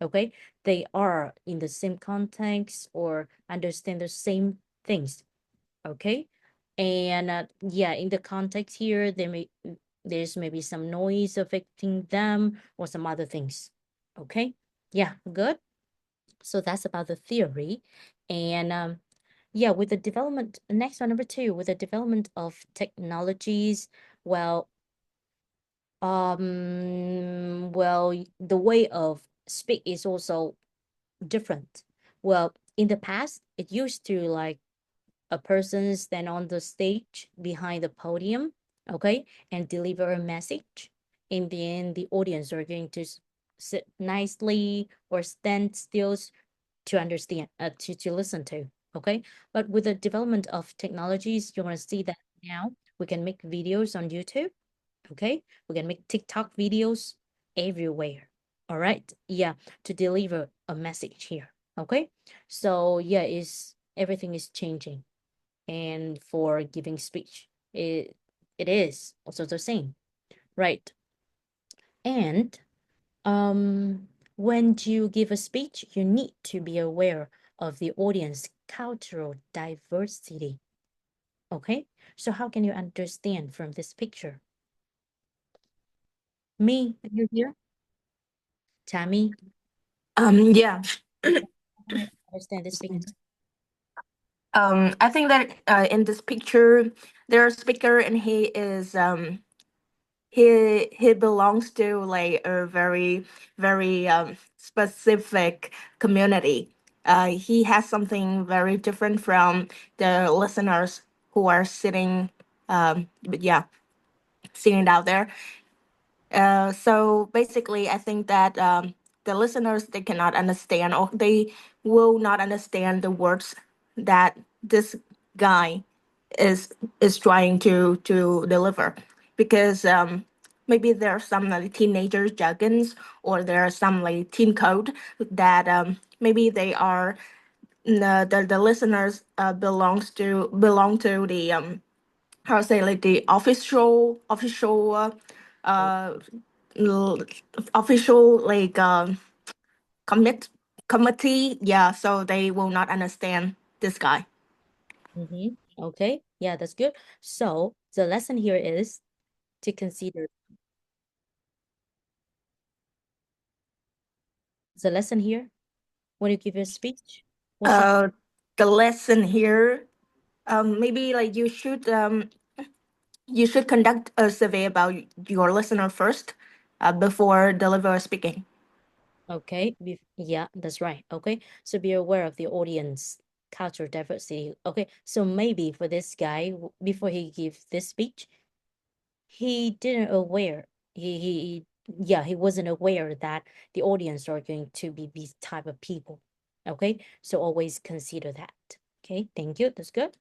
Okay, they are in the same context or understand the same things. Okay, and yeah, in the context here, there's maybe some noise affecting them or some other things. Okay, yeah, good. So that's about the theory. And yeah, with the development, next one, number 2, with the development of technologies, well, the way of speak is also different. Well, in the past, it used to like a person stand on the stage behind the podium, okay, and deliver a message. In the end, the audience are going to sit nicely or stand still to understand, to listen to, okay? But with the development of technologies, you're going to see that now we can make videos on YouTube, okay? We can make TikTok videos everywhere, all right? Yeah, to deliver a message here, okay? So yeah, everything is changing. And for giving speech, it is also the same, right? And when you give a speech, you need to be aware of the audience cultural diversity. Okay, so how can you understand from this picture? Me, are you here? Tammy? Yeah. Understand this picture. I think that in this picture, there's a speaker and he belongs to like a very specific community. He has something very different from the listeners who are sitting sitting out there. So basically, I think that the listeners, they cannot understand, or they will not understand the words that this guy is trying to deliver, because maybe there are some like teenager jargons, or there are some like teen code that maybe they are the listeners belong to the how to say, like the uh official like committee, yeah, so they will not understand this guy. Okay, yeah, that's good. So the lesson here is to consider the lesson here when you give a speech. The lesson here, maybe like you should conduct a survey about your listener first, before deliver speaking. Okay, yeah, that's right. Okay, so be aware of the audience cultural diversity. Okay, so maybe for this guy, before he give this speech, he didn't aware. He wasn't aware that the audience are going to be these type of people. Okay, so always consider that. Okay, thank you. That's good.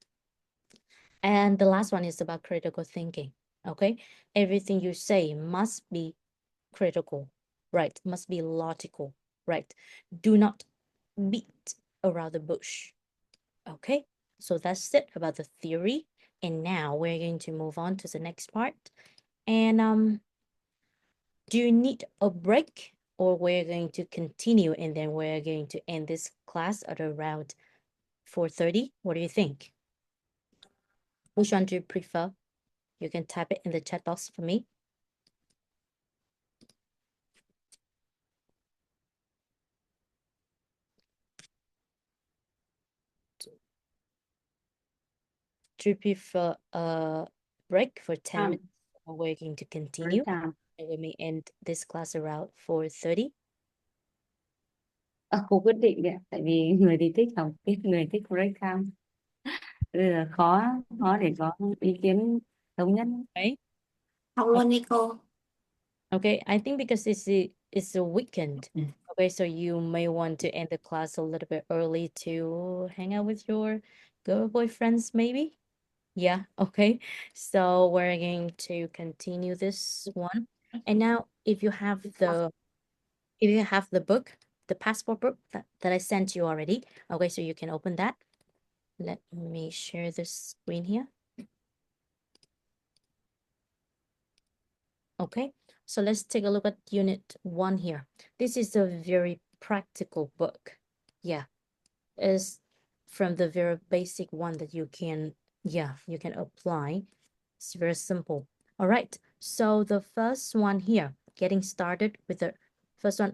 And the last one is about critical thinking. Okay, everything you say must be critical, right? Must be logical, right? Do not beat around the bush. Okay, so that's it about the theory. And now we're going to move on to the next part. And do you need a break, or we're going to continue and then we're going to end this class at around 4:30? What do you think? Which one do you prefer? You can type it in the chat box for me. Do you prefer a break for 10 minutes, or we're going to continue and we may end this class around 4:30? Cô quyết định đấy, tại vì người thì thích học ít, người thích break time. Bây giờ khó để có ý kiến thống nhất. Okay. Hello, Nico. Okay, I think because it's a weekend. Okay, so you may want to end the class a little bit early to hang out with your girl boyfriends, maybe. Yeah, okay. So we're going to continue this one. And now if you have the book, the passport book that I sent you already, okay, so you can open that. Let me share the screen here. Okay, so let's take a look at unit 1 here. This is a very practical book. Yeah, it's from the very basic one that you can apply. It's very simple. All right, so the first one here, getting started with the first one,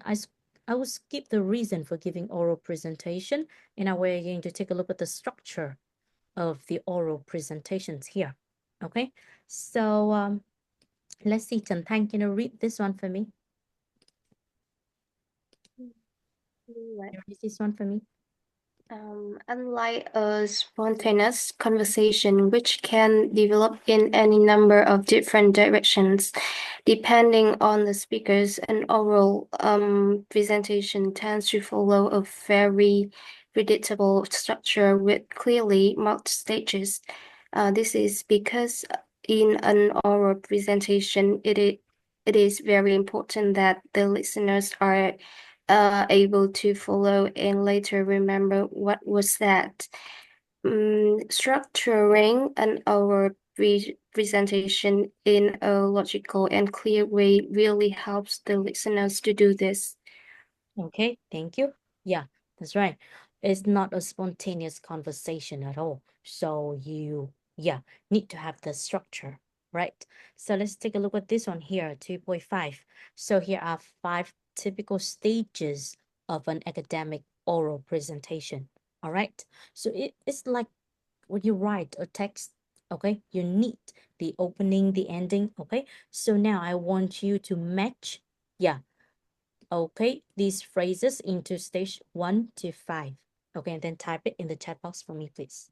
I will skip the reason for giving oral presentation, and now we're going to take a look at the structure of the oral presentations here. Okay, so let's see, Trần Thanh, can you read this one for me? Right. Can you read this one for me? Unlike a spontaneous conversation, which can develop in any number of different directions, depending on the speakers, an oral presentation tends to follow a very predictable structure with clearly marked stages. This is because in an oral presentation, it is very important that the listeners are able to follow and later remember what was said. Structuring an oral presentation in a logical and clear way really helps the listeners to do this. Okay, thank you. Yeah, that's right. It's not a spontaneous conversation at all. So you, need to have the structure, right? So let's take a look at this one here, 2.5. So here are 5 typical stages of an academic oral presentation. All right. So it's like when you write a text, okay, you need the opening, the ending, okay? So now I want you to match, okay, these phrases into stage 1 to 5. Okay, and then type it in the chat box for me, please.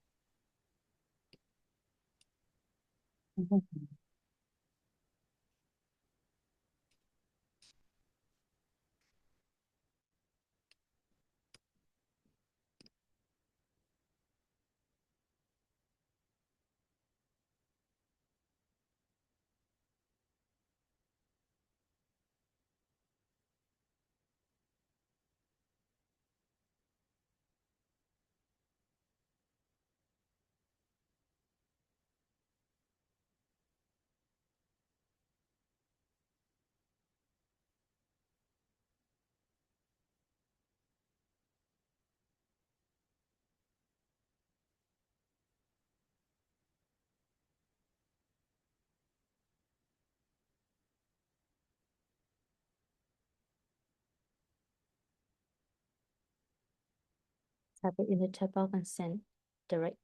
Type it in the chat box and send direct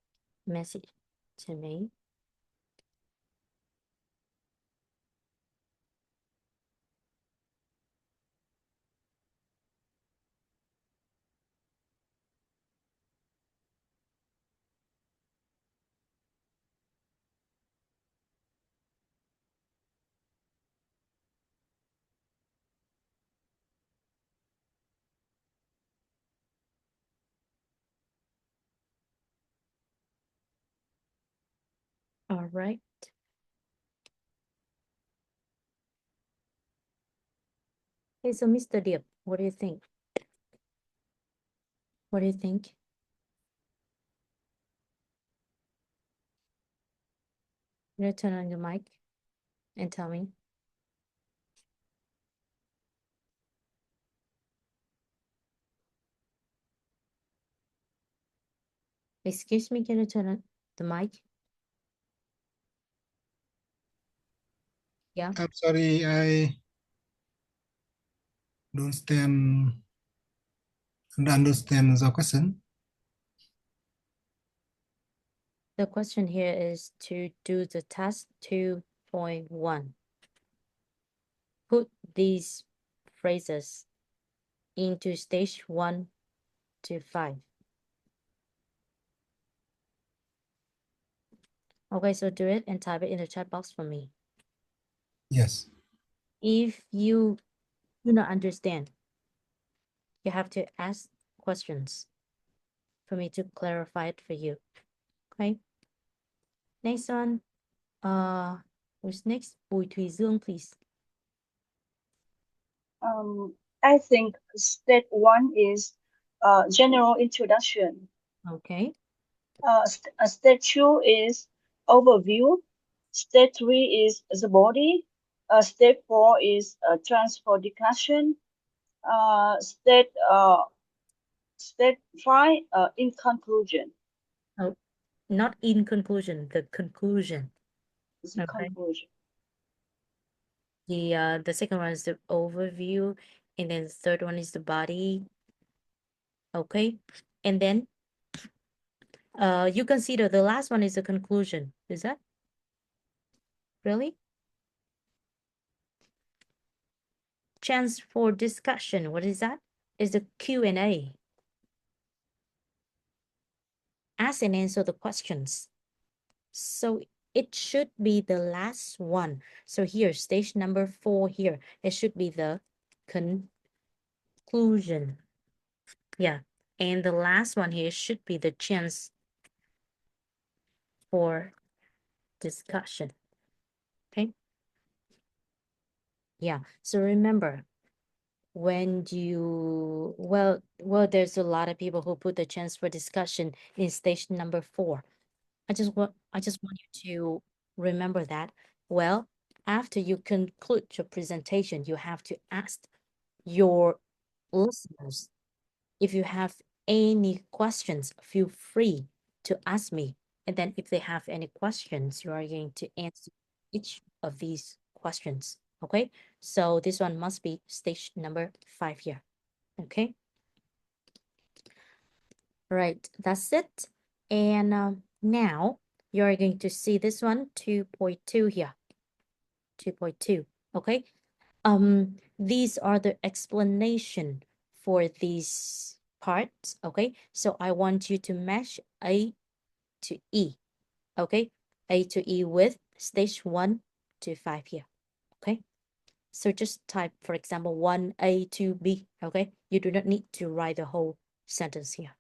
message to me. All right. Okay, so Mr. Diep, what do you think? What do you think? You know, turn on your mic and tell me. Excuse me, can you turn on the mic? Yeah. I'm sorry, I don't understand the question. The question here is to do the task 2.1. Put these phrases into stage 1 to 5. Okay, so do it and type it in the chat box for me. Yes. If you do not understand, you have to ask questions for me to clarify it for you. Okay. Next one. Who's next? Bùi Thùy Dương, please. I think step 1 is general introduction. Okay. Step 2 is overview. Step 3 is the body. Step 4 is transport discussion. Step 5 in conclusion. Oh, not in conclusion, the conclusion. The conclusion. The second one is the overview, and then the third one is the body. Okay, and then You consider the last one is a conclusion. Is that? Really? Chance for discussion. What is that? Is the Q&A. Ask and answer the questions. So it should be the last one. So here, stage number 4 here, it should be the conclusion. Yeah. And the last one here should be the chance for discussion. Okay. Yeah. So remember, when you, well, there's a lot of people who put the chance for discussion in stage number 4. I just want you to remember that. Well, after you conclude your presentation, you have to ask your listeners. If you have any questions, feel free to ask me. And then if they have any questions, you are going to answer each of these questions. Okay? So this one must be stage number 5 here. Okay? Right, that's it. And now you're going to see this one, 2.2 here. 2.2. Okay? These are the explanation for these parts. Okay, so I want you to match A to E. Okay, A to E with stage 1 to 5 here. Okay, so just type, for example, 1A to B. Okay, you do not need to write the whole sentence here.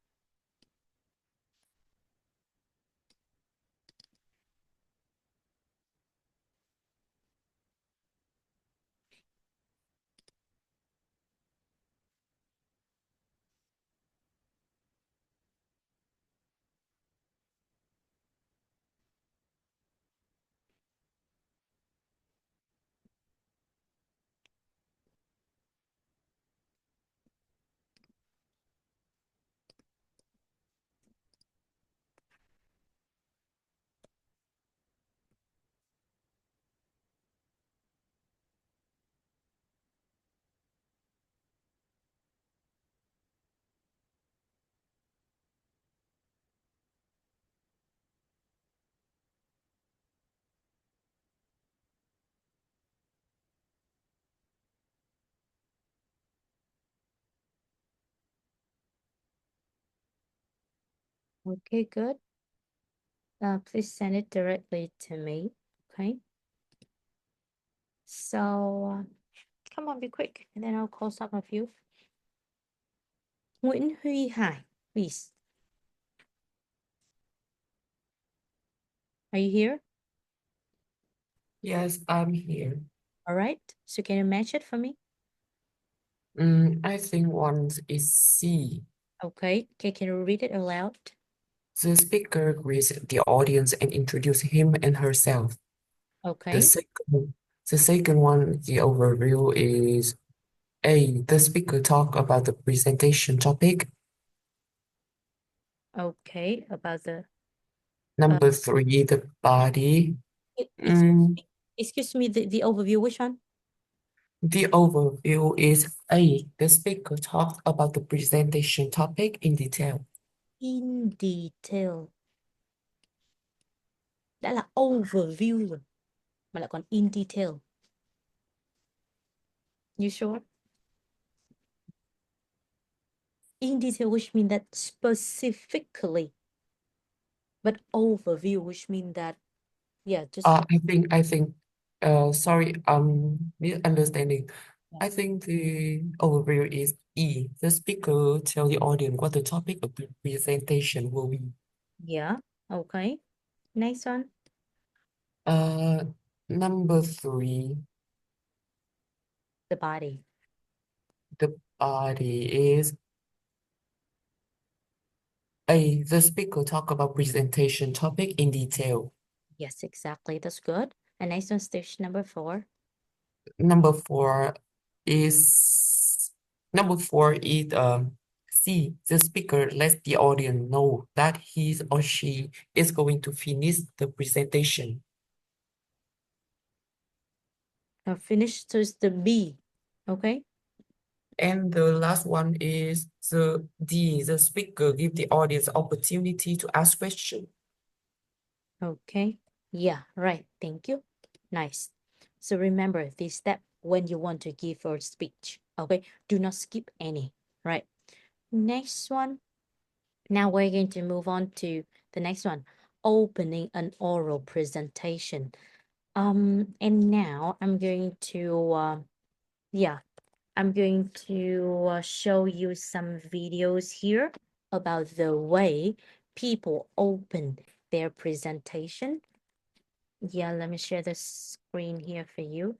Okay, good. Please send it directly to me. Okay. So come on, be quick, and then I'll call some of you. Nguyễn Huy Hải, please. Are you here? Yes, I'm here. All right. So can you match it for me? I think one is C. Okay. Okay, can you read it aloud? The speaker greets the audience and introduces him and herself. Okay. The second one, the overview is A. The speaker talk about the presentation topic. Okay, about the Number 3, the body. excuse me, the overview, which one? The overview is A. The speaker talks about the presentation topic in detail. In detail. Đã là overview rồi. Mà lại còn in detail. You sure? In detail, which means that specifically. But overview, which means that, yeah, just. I think, sorry, misunderstanding. I think the overview is E. The speaker tell the audience what the topic of the presentation will be. Yeah, okay. Next one. Number 3. The body. The body is A. The speaker talk about presentation topic in detail. Yes, exactly. That's good. And next one, stage number 4. Number 4 is C. The speaker lets the audience know that he or she is going to finish the presentation. Now finish, so it's the B. Okay. And the last one is the speaker give the audience opportunity to ask question. Okay. Yeah, right. Thank you. Nice. So remember this step when you want to give your speech. Okay. Do not skip any. Right. Next one. Now we're going to move on to the next one. Opening an oral presentation. And now I'm going to I'm going to show you some videos here about the way people open their presentation. Yeah, let me share the screen here for you.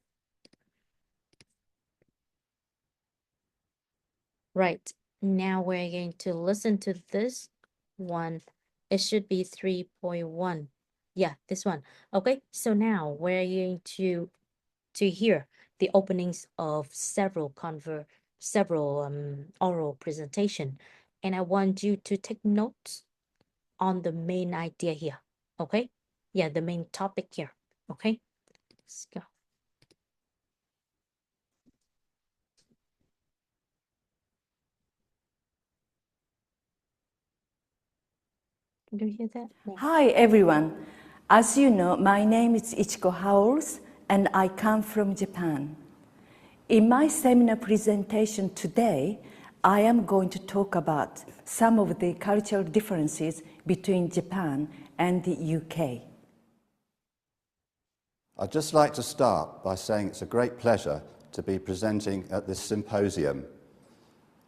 Right, now we're going to listen to this one. It should be 3.1. Yeah, this one. Okay, so now we're going to hear the openings of several oral presentation, and I want you to take notes on the main idea here. Okay, yeah, the main topic here. Okay, let's go. Do you hear that? No. Hi everyone. As you know, my name is Ichiko Howells and I come from Japan. In my seminar presentation today, I am going to talk about some of the cultural differences between Japan and the UK. I'd just like to start by saying it's a great pleasure to be presenting at this symposium.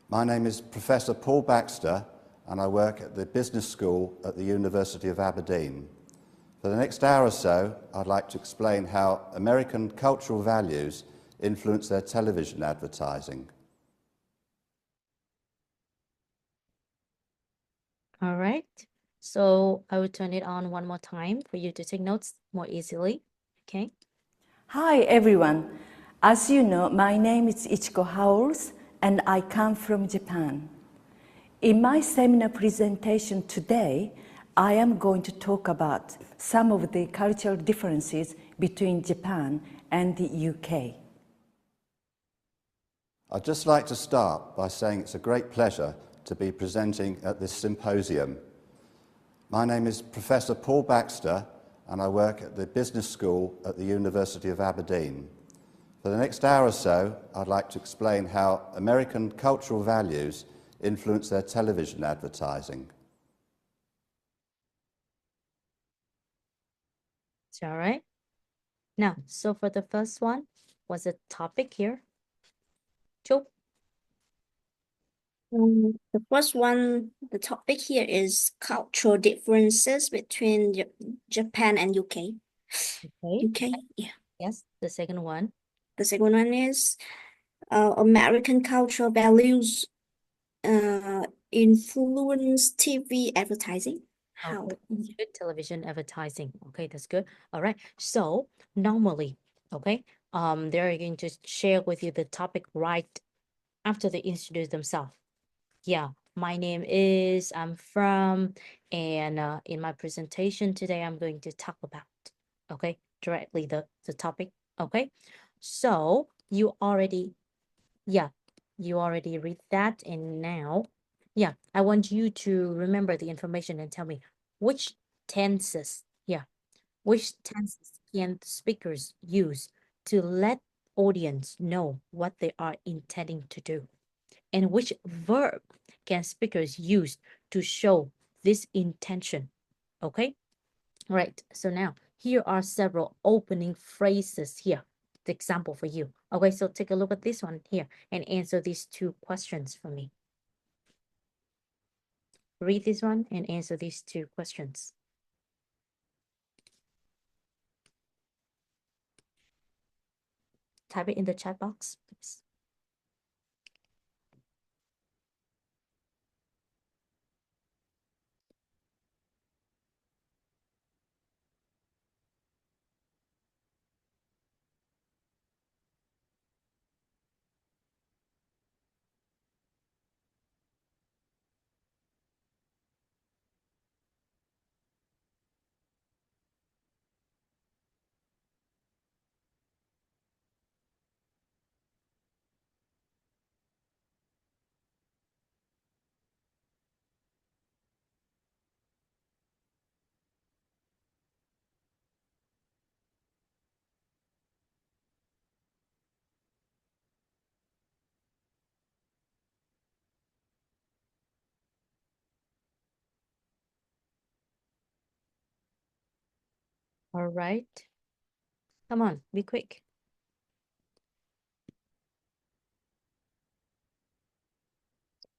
My name is Professor Paul Baxter and I work at the Business School at the University of Aberdeen. For the next hour or so, I'd like to explain how American cultural values influence their television advertising. All right, so I will turn it on one more time for you to take notes more easily. Okay. Hi everyone. As you know, my name is Ichiko Howells and I come from Japan. In my seminar presentation today, I am going to talk about some of the cultural differences between Japan and the UK. I'd just like to start by saying it's a great pleasure to be presenting at this symposium. My name is Professor Paul Baxter and I work at the Business School at the University of Aberdeen. For the next hour or so, I'd like to explain how American cultural values influence their television advertising. It's all right. Now, so for the first one, what's the topic here? Joe? The first one, the topic here is cultural differences between Japan and UK. Okay. UK, yeah. Yes, the second one. The second one is American cultural values influence TV advertising. How? Okay, that's good. Television advertising. Okay, that's good. All right. So normally, okay, they're going to share with you the topic right after they introduce themselves. Yeah, my name is, I'm from, and in my presentation today, I'm going to talk about, okay, directly the topic. Okay, so you already read that, and now, yeah, I want you to remember the information and tell me which tenses can speakers use to let audience know what they are intending to do, and which verb can speakers use to show this intention. Okay, right. So now here are several opening phrases here. The example for you. Okay, so take a look at this one here and answer these two questions for me. Read this one and answer these two questions. Type it in the chat box, please. All right. Come on, be quick.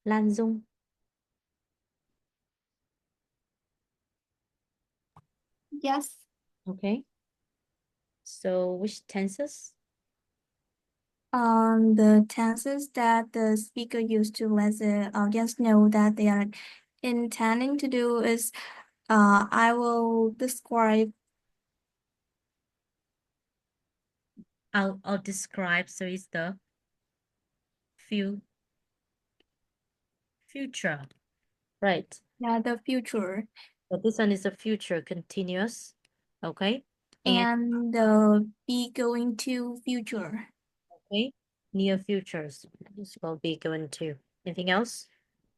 Lan Dung. Yes. Okay. So which tenses? The tenses that the speaker used to let the audience know that they are intending to do is I will describe. I'll describe, so it's the future. Right. Yeah, the future. But this one is a future continuous. Okay. And the be going to future. Okay. Near futures. This will be going to. Anything else?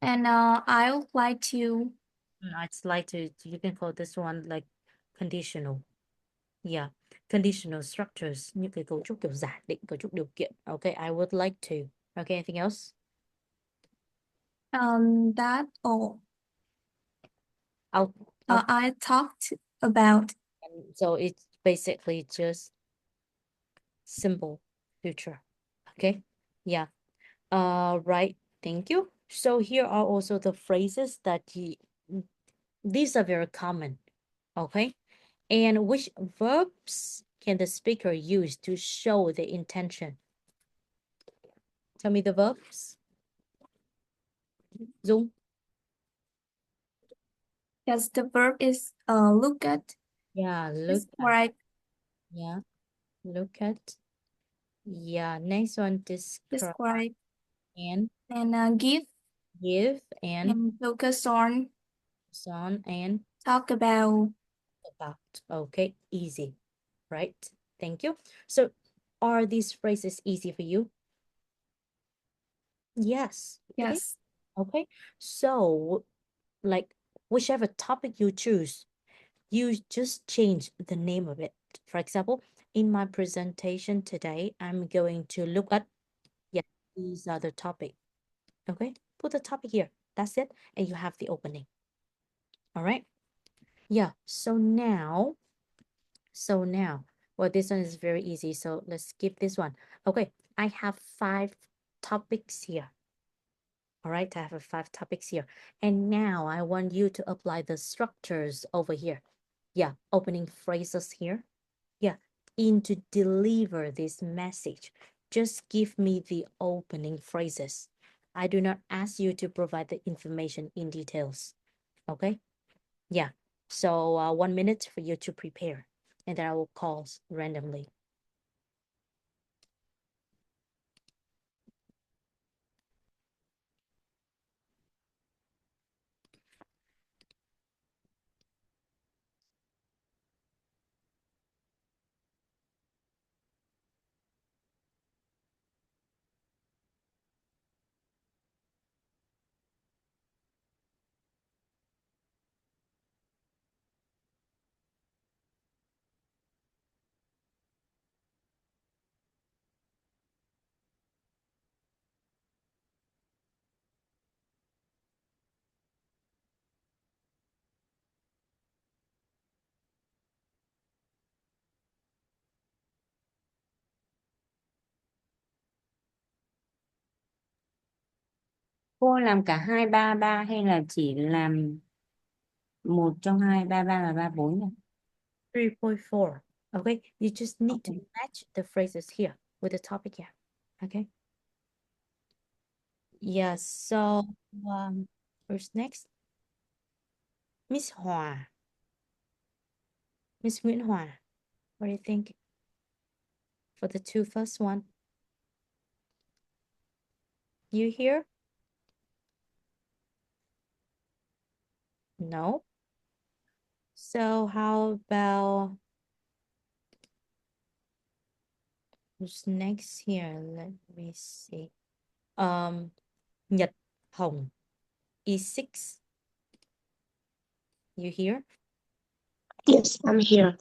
And I would like to. I'd like to, you can call this one like conditional. Yeah, conditional structures, những cái cấu trúc kiểu giả định, cấu trúc điều kiện. Okay, I would like to. Okay, anything else? That all. I'll I talked about. So it's basically just simple future. Okay, yeah. Right. Thank you. So here are also the phrases that these are very common. Okay, and which verbs can the speaker use to show the intention? Tell me the verbs. Dung. Yes, the verb is look at. Yeah, look describe. Yeah, look at. Yeah, next one, Describe. And Give. Give and Focus on. And Talk about. Okay, easy. Right. Thank you. So are these phrases easy for you? Yes. Yes. Okay. So like whichever topic you choose, you just change the name of it. For example, in my presentation today, I'm going to look at, yeah, these are the topic. Okay, put the topic here. That's it. And you have the opening. All right. Yeah. So now, well, this one is very easy. So let's skip this one. Okay. I have 5 topics here. All right. I have 5 topics here. And now I want you to apply the structures over here. Yeah. Opening phrases here. Yeah. In to deliver this message, just give me the opening phrases. I do not ask you to provide the information in details. Okay? Yeah. So 1 minute for you to prepare, and then I will call randomly. Cô làm cả 2 3 3 hay là chỉ làm một trong 2, 3 3 là 3 4 nhỉ? 3.4. Okay, you just need to match the phrases here with the topic here. Okay. Yes. So who's next? Miss Hoa. Miss Nguyễn Hoa. What do you think for the 2 first one? You here? No. So how about who's next here? Let me see. Nhật Hồng, E6. You here? Yes, I'm here.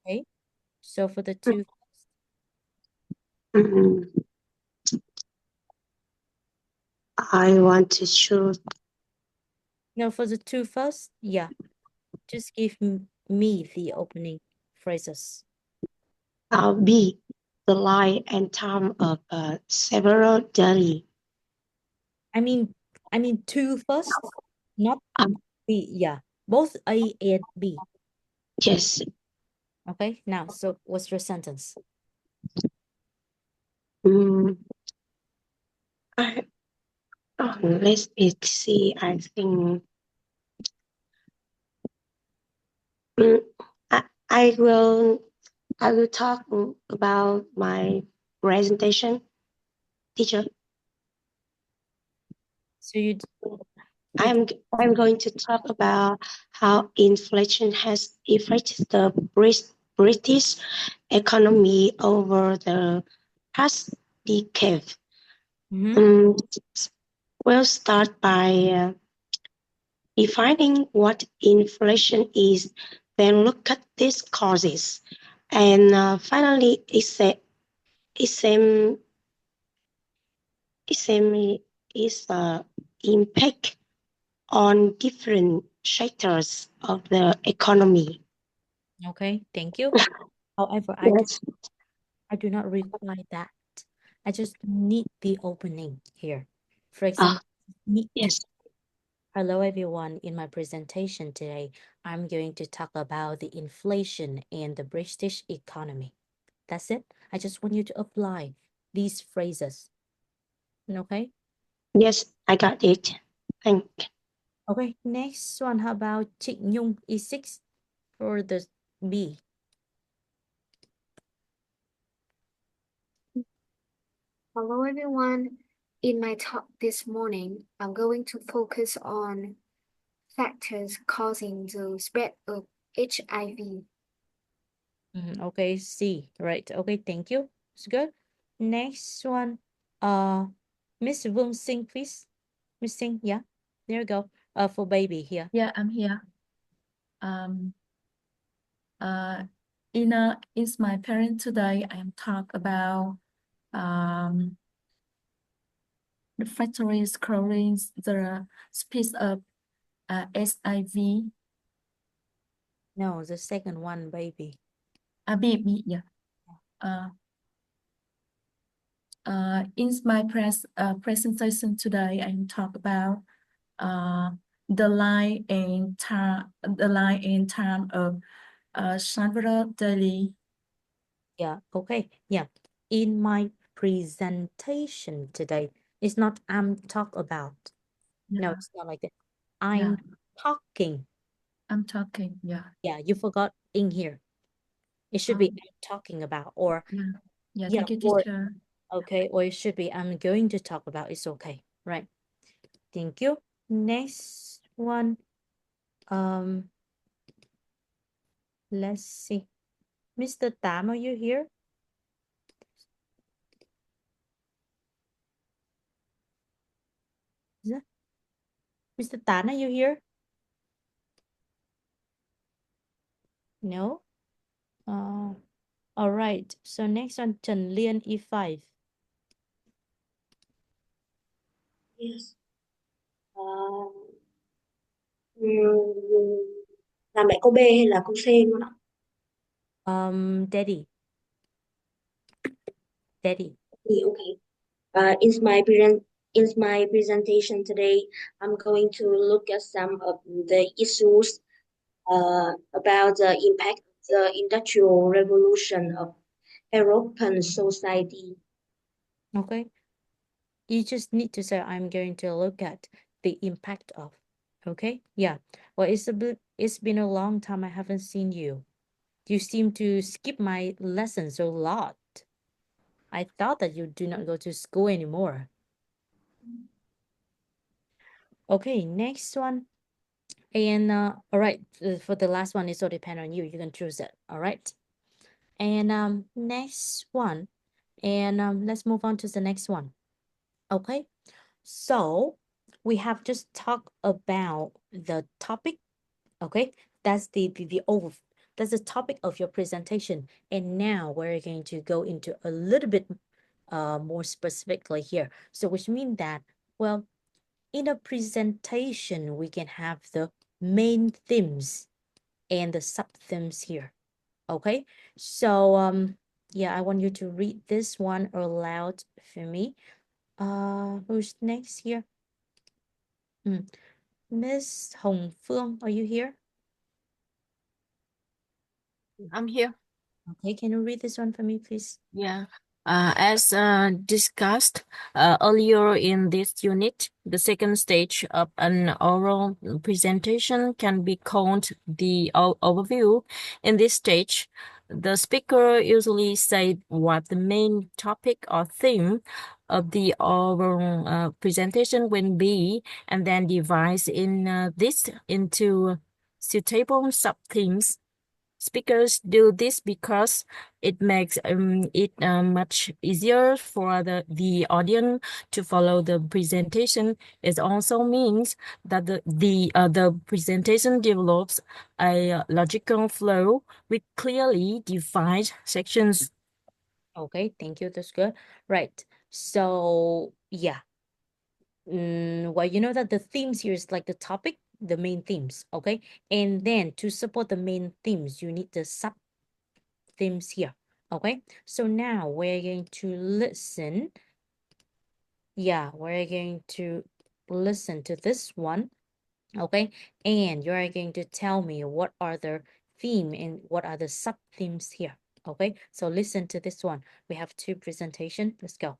Okay. So for the 2 Mhm. I want to choose. No, for the 2 first, yeah. Just give me the opening phrases? B, the lie and time of several daily. I mean two first, not B. Yeah, both A and B. Yes. Okay, now, so what's your sentence? Let's see. I think I will talk about my presentation, teacher. So I'm going to talk about how inflation has affected the British economy over the past decade. We'll start by defining what inflation is, then look at these causes, and finally its impact on different sectors of the economy. Okay, thank you. However, I do not require that. I just need the opening here. For example, yes. Hello everyone. In my presentation today, I'm going to talk about the inflation and the British economy. That's it. I just want you to apply these phrases. Okay? Yes, I got it. Thank you. Okay, next one. How about Trịnh Nhung E6 for the B? Hello everyone. In my talk this morning, I'm going to focus on factors causing the spread of HIV. Okay, C. Right. Okay, thank you. It's good. Next one. Miss Vương Sinh, please. Miss Sinh, yeah. There you go. For baby here. Yeah, I'm here. It's my parent today. I am talk about the factories closing the speed of SIV. No, the second one, baby. Baby, yeah. In my presentation today, I talk about the line and time of several daily. Yeah, okay. Yeah. In my presentation today, it's not I'm talk about. No, Yeah. it's not like that. I'm talking. I'm talking, yeah. Yeah, you forgot in here. It should be I'm talking about, or Yeah, yeah, thank you, or teacher. okay, or it should be I'm going to talk about. It's okay, right? Thank you. Next one. Let's see. Mr. Tam, are you here? Is that Mr. Tan, are you here? No? All right. So next one, Trần Liên E5. Yes. Là mẹ câu B hay là câu C luôn ạ? Daddy. Daddy. Okay. In my presentation today, I'm going to look at some of the issues about the impact of the Industrial Revolution of European society. Okay. You just need to say, I'm going to look at the impact of. Okay? Yeah. Well, it's been a long time I haven't seen you. You seem to skip my lessons a lot. I thought that you do not go to school anymore. Okay, next one. And all right, for the last one, it's all depend on you. You can choose it. All right. And next one. And let's move on to the next one. Okay. So we have just talked about the topic. Okay. That's that's the topic of your presentation. And now we're going to go into a little bit more specifically here. So which means that, well, in a presentation, we can have the main themes and the sub-themes here. Okay, so yeah, I want you to read this one aloud for me. Who's next here? Miss Hồng Phương, are you here? I'm here. Okay, can you read this one for me, please? Yeah. As discussed earlier in this unit, the second stage of an oral presentation can be called the overview. In this stage, the speaker usually say what the main topic or theme of the oral presentation will be, and then divide this into suitable sub-themes. Speakers do this because it makes it much easier for the audience to follow the presentation. It also means that the presentation develops a logical flow with clearly defined sections. Okay, thank you. That's good. Right. So yeah. Well, you know that the themes here is like the topic, the main themes, okay? And then to support the main themes, you need the sub themes here, okay? So now we're going to listen. Yeah, we're going to listen to this one, okay? And you're going to tell me what are the theme and what are the sub themes here, okay? So listen to this one. We have 2 presentations. Let's go.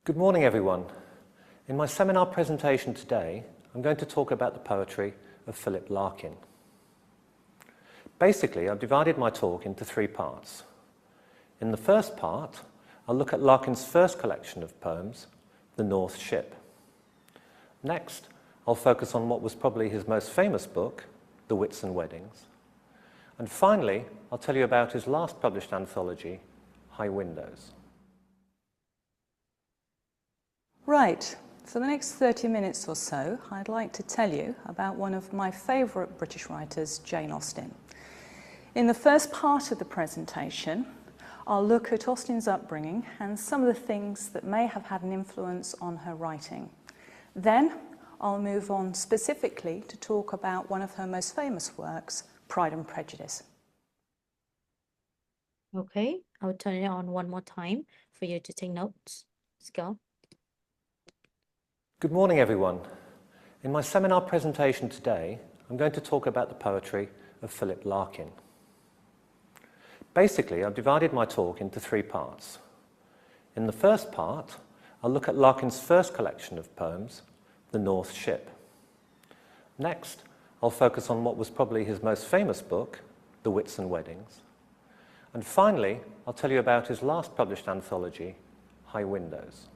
Good morning, everyone. In my seminar presentation today, I'm going to talk about the poetry of Philip Larkin. Basically, I've divided my talk into 3 parts. In the first part, I'll look at Larkin's first collection of poems, The North Ship. Next, I'll focus on what was probably his most famous book, The Whitsun Weddings. And finally, I'll tell you about his last published anthology, High Windows. Right, for the next 30 minutes or so, I'd like to tell you about one of my favourite British writers, Jane Austen. In the first part of the presentation, I'll look at Austen's upbringing and some of the things that may have had an influence on her writing. Then, I'll move on specifically to talk about one of her most famous works, Pride and Prejudice. Okay, I'll turn it on one more time for you to take notes. Let's go. Good morning, everyone. In my seminar presentation today, I'm going to talk about the poetry of Philip Larkin. Basically, I've divided my talk into 3 parts. In the first part, I'll look at Larkin's first collection of poems, The North Ship. Next, I'll focus on what was probably his most famous book, The Whitsun Weddings. And finally, I'll tell you about his last published anthology, High Windows.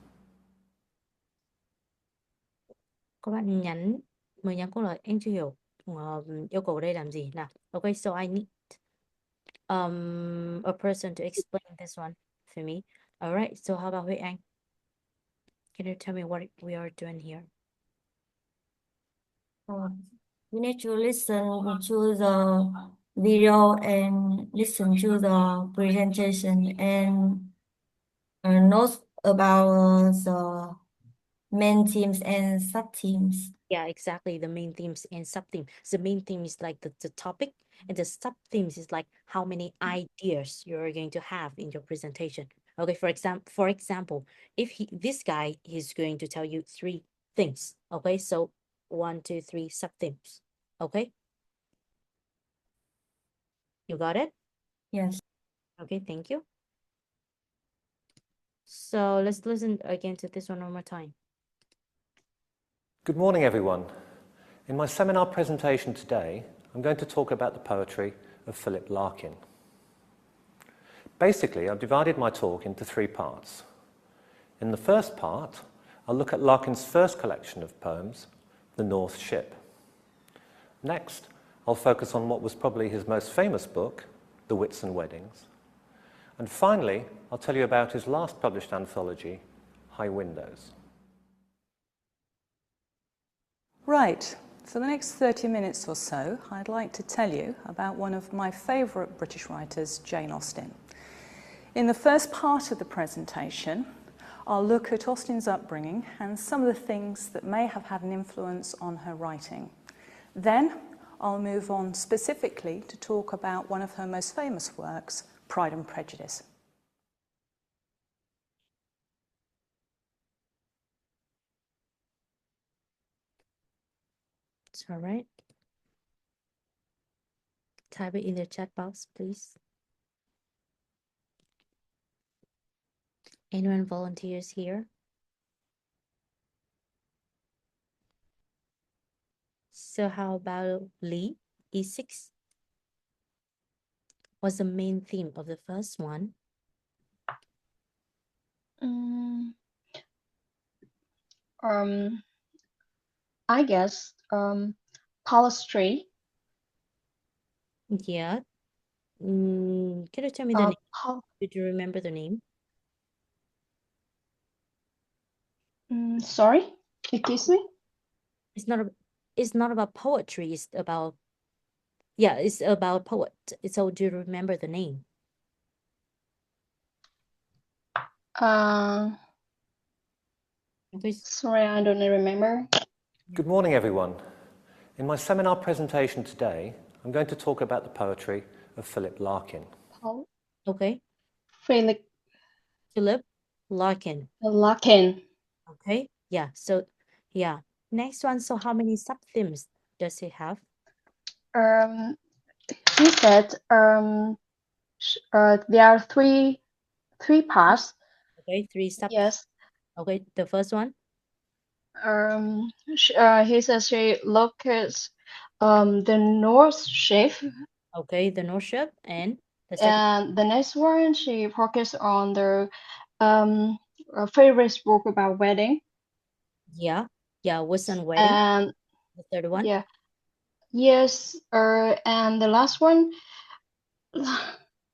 Các bạn mời nhắn câu là em chưa hiểu yêu cầu ở đây làm gì nào. Okay, so I need a person to explain this one for me. All right, so how about Huy Anh? Can you tell me what we are doing here? You need to listen to the video and listen to the presentation and notes about the main themes and sub-themes. Yeah, exactly. The main themes and sub-themes. The main theme is like the topic, and the sub-themes is like how many ideas you're going to have in your presentation. Okay, for example, if this guy is going to tell you 3 things. Okay, so 1, 2, 3 sub-themes. Okay? You got it? Yes. Okay, thank you. So let's listen again to this one more time. Good morning, everyone. In my seminar presentation today, I'm going to talk about the poetry of Philip Larkin. Basically, I've divided my talk into 3 parts. In the first part, I'll look at Larkin's first collection of poems, The North Ship. Next, I'll focus on what was probably his most famous book, The Whitsun Weddings. And finally, I'll tell you about his last published anthology, High Windows. Right, for the next 30 minutes or so, I'd like to tell you about one of my favourite British writers, Jane Austen. In the first part of the presentation, I'll look at Austen's upbringing and some of the things that may have had an influence on her writing. Then I'll move on specifically to talk about one of her most famous works, Pride and Prejudice. It's all right. Type it in the chat box, please. Anyone volunteers here? So how about Lee? E6? What's the main theme of the first one? I guess poetry. Yeah. Can you tell me the name? Did you remember the name? Sorry, excuse me. It's not about poetry. It's about it's about poet. So do you remember the name? Sorry, I don't remember. Good morning, everyone. In my seminar presentation today, I'm going to talk about the poetry of Philip Larkin. Okay. Philip Larkin. Larkin. Okay. Yeah. So, yeah. Next one. So, how many sub-themes does it have? He said there are three parts. Okay, three sub. Yes. Okay, the first one. He says she looks the North Ship. Okay, the North Ship, and the second. And the next one, she focused on the favorite book about wedding. Yeah, Western Wedding. And the third one. yeah, yes. And the last one.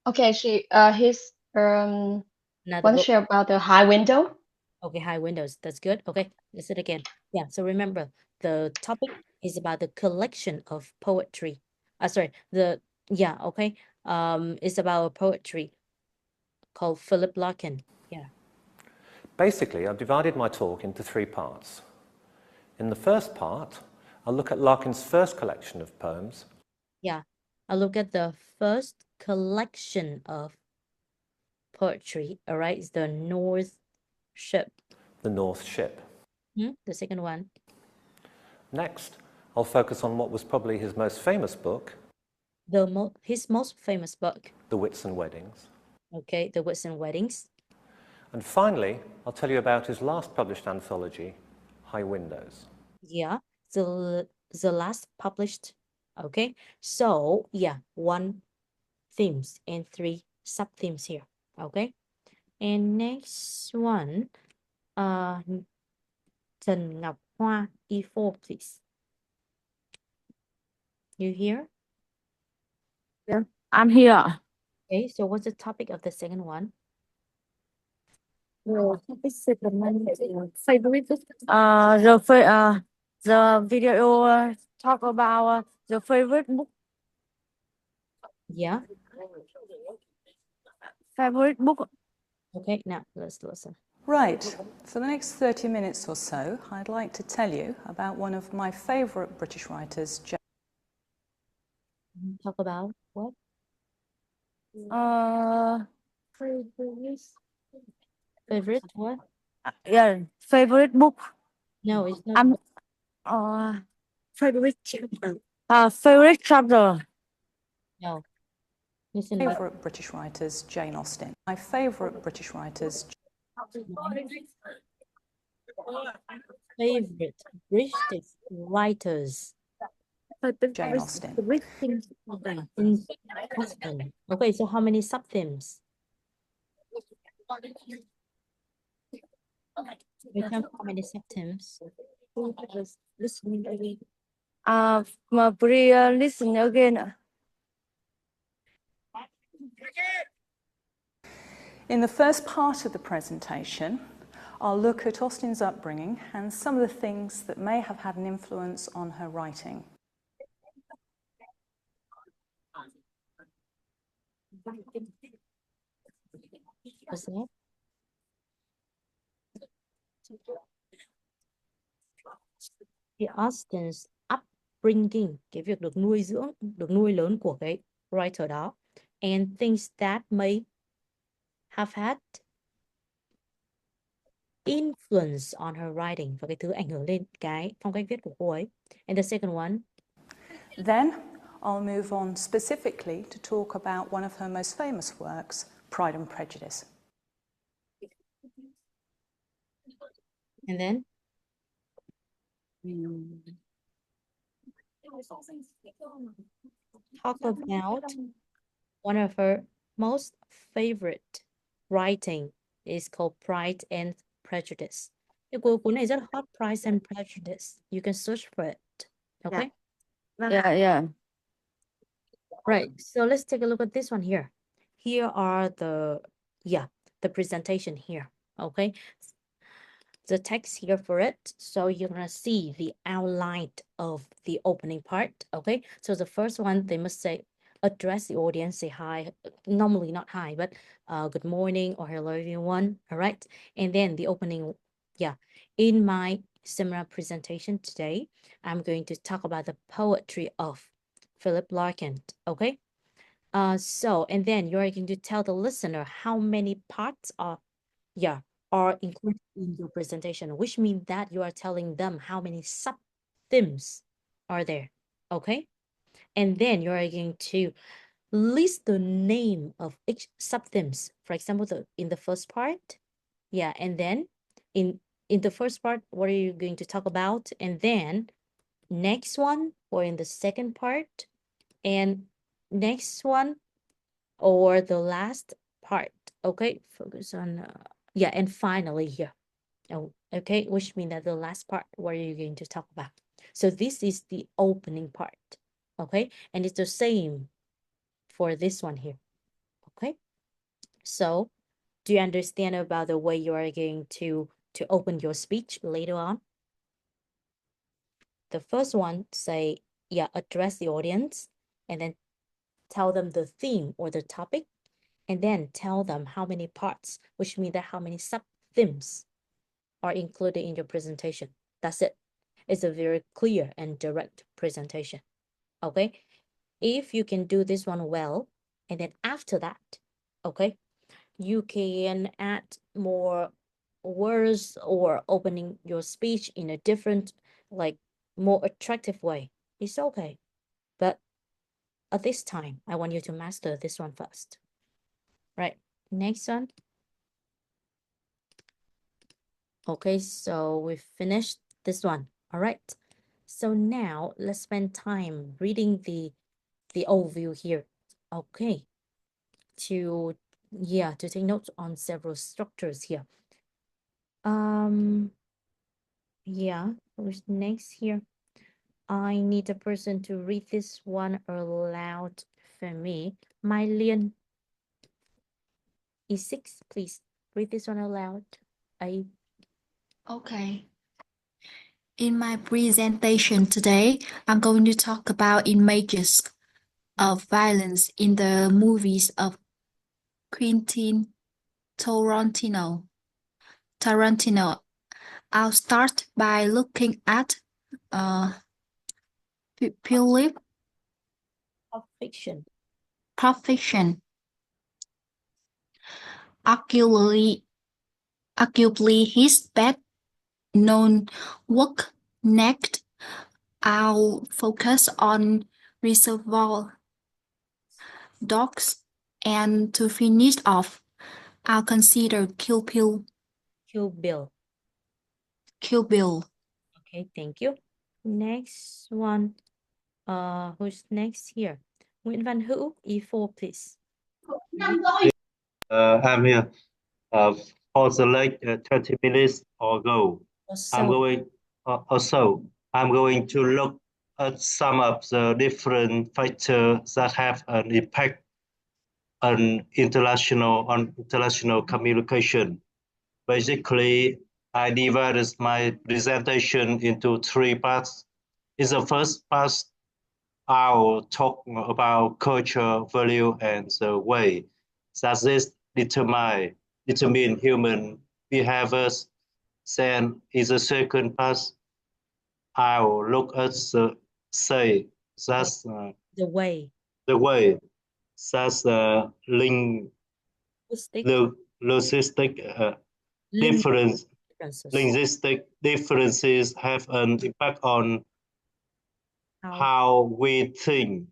Okay, his Another one book. share about the high window. Okay, high windows. That's good. Okay, listen again. Yeah, so remember the topic is about the collection of poetry. Sorry, okay. It's about poetry called Philip Larkin. Yeah. Basically, I've divided my talk into 3 parts. In the first part, I'll look at Larkin's first collection of poems. Yeah, I'll look at the first collection of poetry. All right, it's the North Ship. The North Ship. The second one. Next, I'll focus on what was probably his most famous book. His most famous book. The Whitsun Weddings. Okay, The Whitsun Weddings. And finally, I'll tell you about his last published anthology, High Windows. Yeah, the last published. Okay, so yeah, 1 themes and 3 sub-themes here. Okay, and next one, Trần Ngọc Hoa, E4, please. You here? Yeah, I'm here. Okay, so what's the topic of the second one? The video talk about the favorite book. Yeah. Favorite book. Okay, now let's listen. Right, for the next 30 minutes or so, I'd like to tell you about one of my favourite British writers, Talk about what? Favorite what? Yeah, favorite book. No, it's not. Favorite chapter. Favorite chapter. No. My favourite British writers, Jane Austen. My favourite British writers. Favorite British writers. Jane Austen. Okay, so how many sub-themes? We have how many sub-themes? Please listen again. In the first part of the presentation, I'll look at Austen's upbringing and some of the things that may have had an influence on her writing. What's that? The Austen's upbringing, cái việc được nuôi dưỡng, được nuôi lớn của cái writer đó, and things that may have had influence on her writing, và cái thứ ảnh hưởng lên cái phong cách viết của cô ấy. And the second one. Then I'll move on specifically to talk about one of her most famous works, Pride and Prejudice. And then? Talk about one of her most favorite writing is called Pride and Prejudice. Cái cuốn này rất hot, Pride and Prejudice. You can search for it. Okay? Yeah. Right. So let's take a look at this one here. Here are the presentation here. Okay. The text here for it. So you're gonna see the outline of the opening part. Okay. So the first one, they must say, address the audience, say hi. Normally not hi, but good morning or hello everyone. All right. And then the opening, in my seminar presentation today, I'm going to talk about the poetry of Philip Larkin. Okay. And then you're going to tell the listener how many parts are included in your presentation, which means that you are telling them how many sub-themes are there. Okay. And then you're going to list the name of each sub-themes. For example, in the first part. Yeah. And then in the first part, what are you going to talk about? And then next one, or in the second part, and next one, or the last part. Okay. Focus on, and finally here. Oh, okay. Which means that the last part, what are you going to talk about? So this is the opening part. Okay. And it's the same for this one here. Okay. So do you understand about the way you are going to open your speech later on? The first one, say, address the audience, and then tell them the theme or the topic, and then tell them how many parts, which means that how many sub-themes are included in your presentation. That's it. It's a very clear and direct presentation. Okay. If you can do this one well, and then after that, okay, you can add more words or opening your speech in a different, like more attractive way. It's okay. But at this time, I want you to master this one first. Right. Next one. Okay, so we finished this one. All right. So now let's spend time reading the overview here. Okay. To take notes on several structures here. Who's next here? I need a person to read this one aloud for me. Mai Liên. E6, please read this one aloud. Okay. In my presentation today, I'm going to talk about images of violence in the movies of Quentin Tarantino. I'll start by looking at Pulp Fiction. Arguably his best-known work. Next, I'll focus on Reservoir Dogs, and to finish off, I'll consider Kill Bill. Okay, thank you. Next one. Who's next here? Nguyễn Văn Hữu, E4, please. I'm here. For the late 20 minutes ago, I'm going to look at some of the different factors that have an impact on international communication. Basically, I divided my presentation into 3 parts. In the first part, I'll talk about culture, value, and the way that this determine human behaviors. Then in the second part, I'll look at the say that's The way. the way that's Linguistic. logistic Ling- difference differences. linguistic differences have an impact on how we think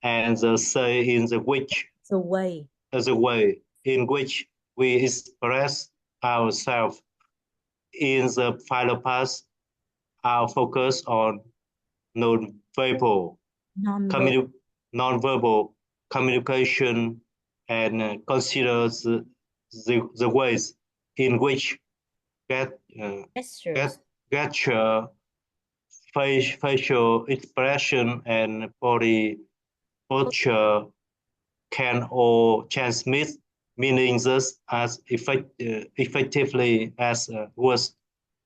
and the say in the which The way. the way in which we express ourselves. In the final part, I'll focus on non-verbal Non-verbal. non-verbal communication and consider the ways in which Gestures. gesture, facial expression, and body posture can all transmit meanings as effectively as words.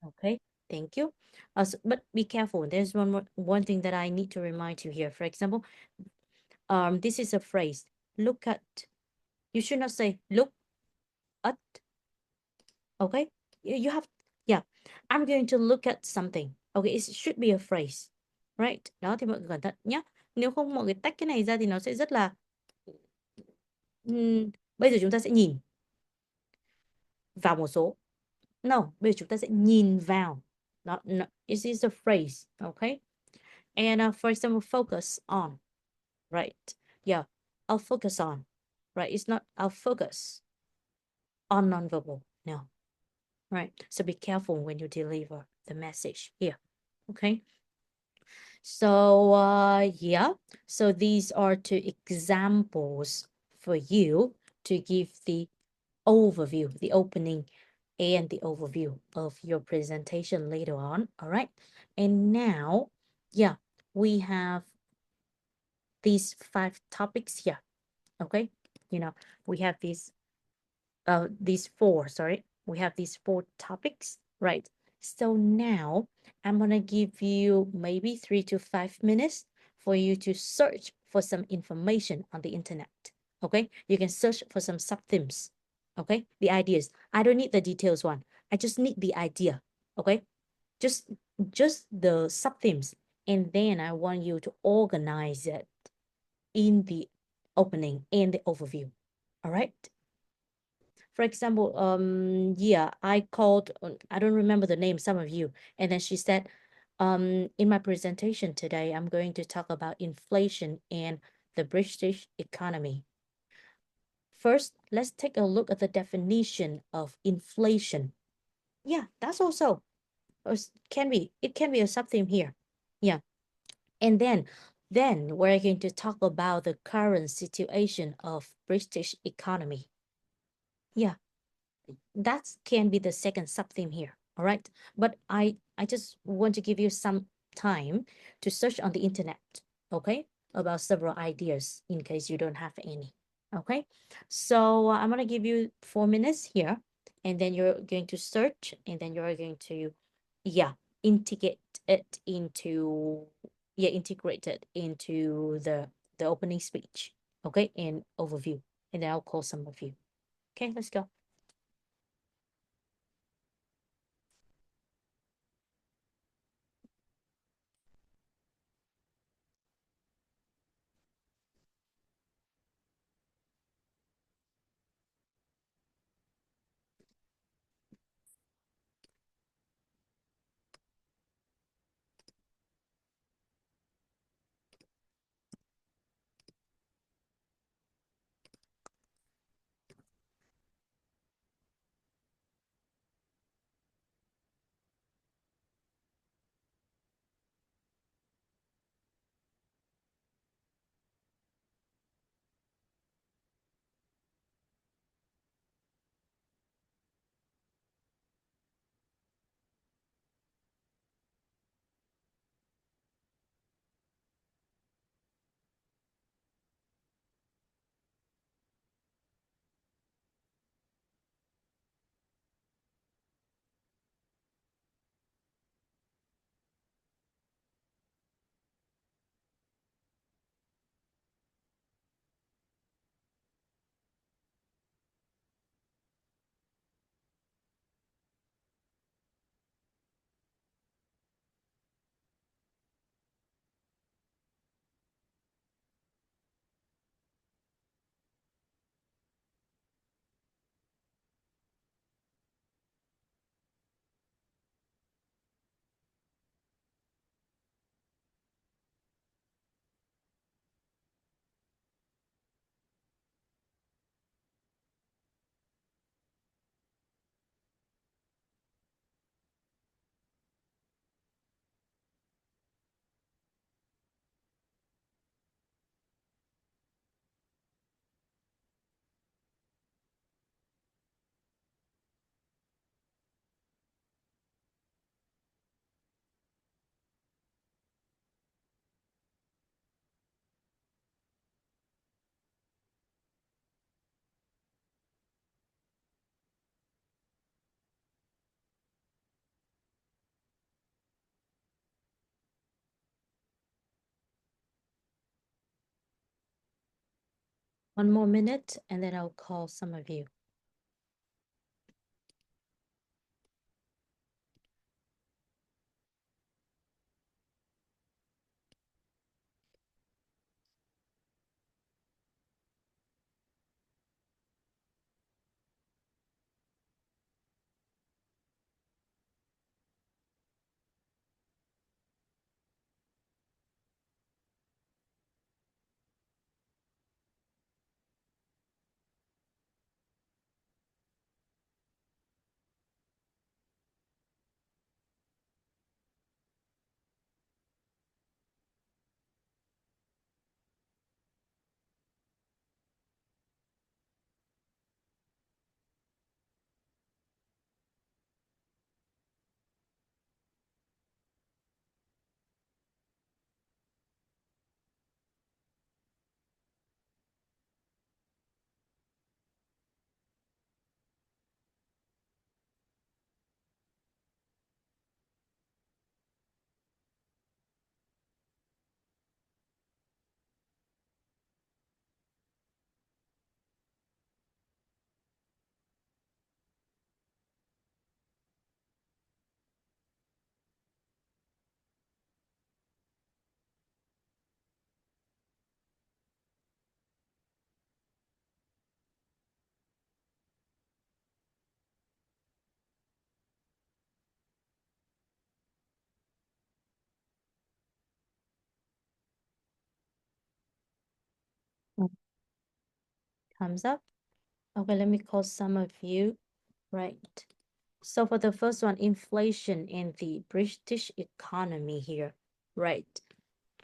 Okay, thank you. But be careful. There's one thing that I need to remind you here. For example, this is a phrase. Look at. You should not say look at. Okay, you have. Yeah, I'm going to look at something. Okay, it should be a phrase, right? Đó thì mọi người cẩn thận nhé. Nếu không mọi người tách cái này ra thì nó sẽ rất là. Bây giờ chúng ta sẽ nhìn vào một số. No, bây giờ chúng ta sẽ nhìn vào. No, this is a phrase, okay? And for example, focus on, right? Yeah, I'll focus on, right? It's not I'll focus on nonverbal, no, right? So be careful when you deliver the message here, okay? So yeah, so these are two examples for you to give the overview, the opening and the overview of your presentation later on. All right. And now, yeah, we have these 5 topics here. Okay. You know, we have these 4, sorry. We have these 4 topics, right? So now I'm going to give you maybe 3 to 5 minutes for you to search for some information on the internet. Okay. You can search for some sub-themes. Okay. The ideas. I don't need the details one. I just need the idea. Okay. Just the sub-themes. And then I want you to organize it in the opening and the overview. All right. For example, yeah, I called, I don't remember the name, some of you, and then she said, in my presentation today, I'm going to talk about inflation and the British economy. First, let's take a look at the definition of inflation. Yeah, that's also, it can be a sub-theme here. Yeah. And then we're going to talk about the current situation of British economy. Yeah, that can be the second sub-theme here. All right. But I just want to give you some time to search on the internet, okay, about several ideas in case you don't have any. Okay. So I'm going to give you 4 minutes here, and then you're going to search, and then you're going to, yeah, integrate it into, yeah, integrate it into the opening speech, okay, and overview. And then I'll call some of you. Okay, let's go. one more minute, and then I'll call some of you. Thumbs up. Okay, let me call some of you. Right. So for the first one, inflation in the British economy here. Right.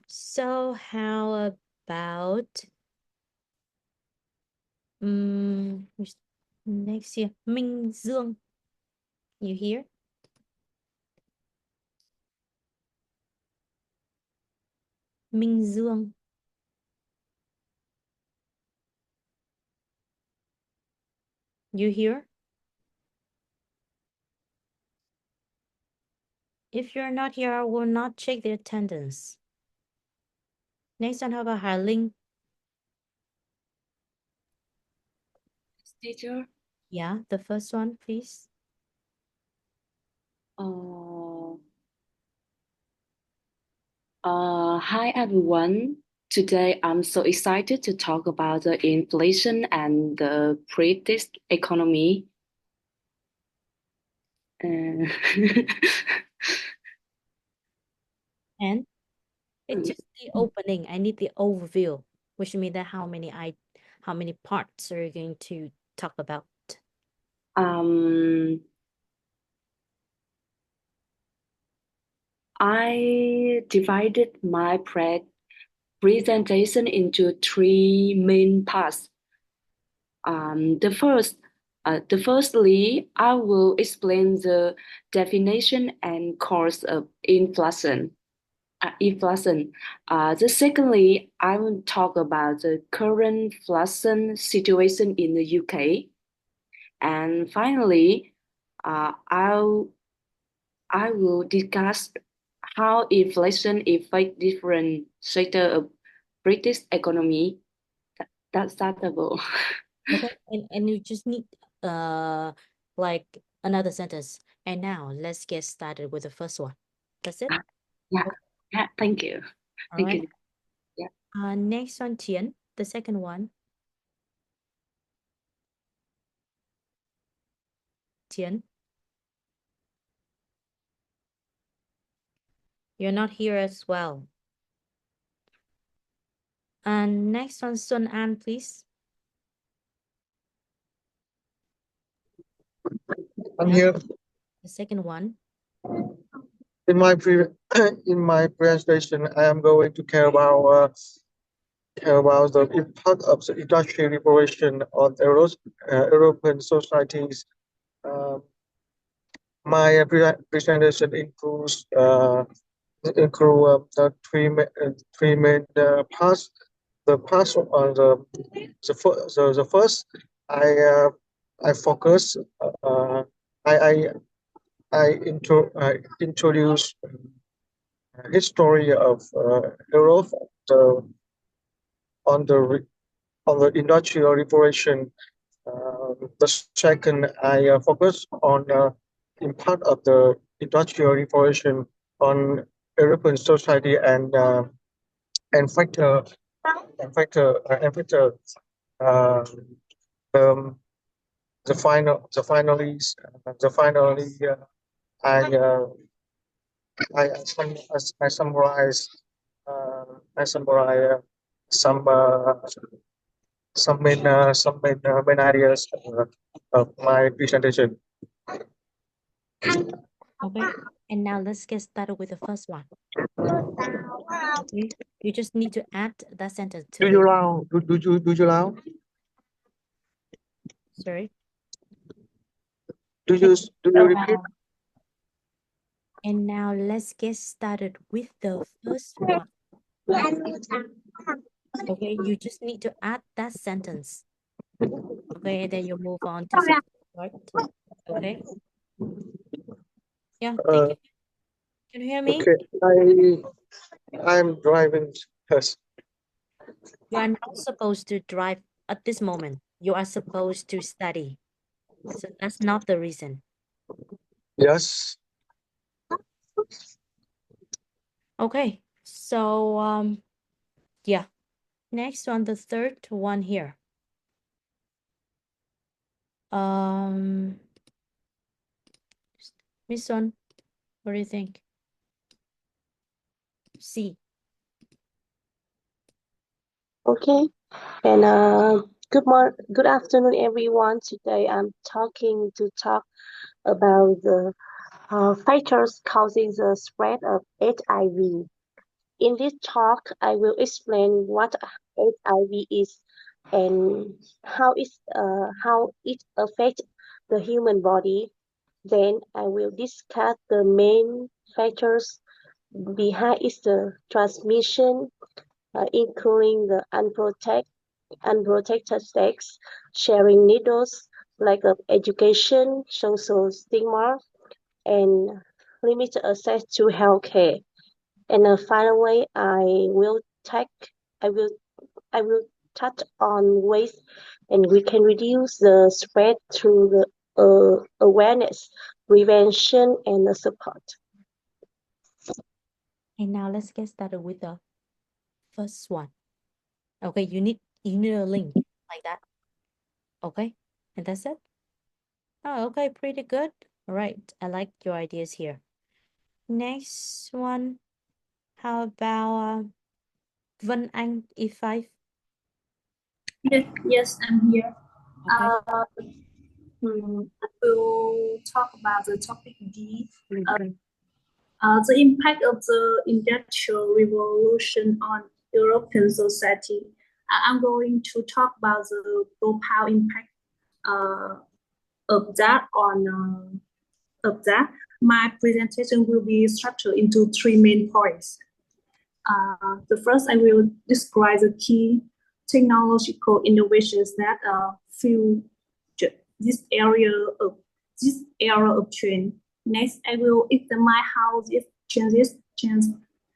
So how about next here, Minh Dương. You here? Minh Dương. You here? If you're not here, I will not check the attendance. Next one, how about Hà Linh? Teacher, Yeah, the first one, please. Hi everyone. Today I'm so excited to talk about the inflation and the British economy. And it's just the opening. I need the overview, which means that how many parts are you going to talk about? I divided my presentation into three main parts. Firstly, I will explain the definition and cause of inflation. Secondly, I will talk about the current inflation situation in the UK. And finally, I will discuss how inflation affects different sectors of British economy. That's startable. Okay, and you just need like another sentence. And now let's get started with the first one. That's it? Yeah, thank you. All Thank right. you. Yeah. Next one, Tian, the second one. Tian. You're not here as well. And next one, Sun An, please. I'm here. The second one. In my presentation, I am going to care about the impact of the industrial revolution on European societies. My presentation includes the three main parts. The first, I focus. Introduce history of Europe on the on the industrial revolution. The second, I focus on in part of the industrial revolution on European society and factor uh, the finally I I summarize some main ideas of my presentation. Okay, and now let's get started with the first one. Okay, you just need to add that sentence to Do you it. allow? Do you allow? Sorry. Do you repeat? And now let's get started with the first one. Okay, you just need to add that sentence. Okay, and then you move on to the part. Okay. Yeah, thank you. Can you hear me? Okay, I'm driving. Yes. You are not supposed to drive at this moment. You are supposed to study. So that's not the reason. Yes. Okay, so yeah. Next one, the third one here. Miss Sun, what do you think? C. Okay, and good afternoon, everyone. Today I'm to talk about the factors causing the spread of HIV. In this talk, I will explain what HIV is and how it affects the human body. Then I will discuss the main factors behind its transmission, including the unprotected sex, sharing needles, lack of education, social stigma, and limited access to healthcare. And finally, I will touch on ways and we can reduce the spread through the awareness, prevention, and the support. And now let's get started with the first one. Okay, you need a link like that. Okay, and that's it. Oh, okay, pretty good. All right, I like your ideas here. Next one, how about Vân Anh E5? Yes, I'm here. Okay. I will talk about the topic D. The impact of the Industrial Revolution on European society. I'm going to talk about the profound impact of that. My presentation will be structured into three main points. The first, I will describe the key technological innovations that fuel this era of trend. Next, I will examine how these changes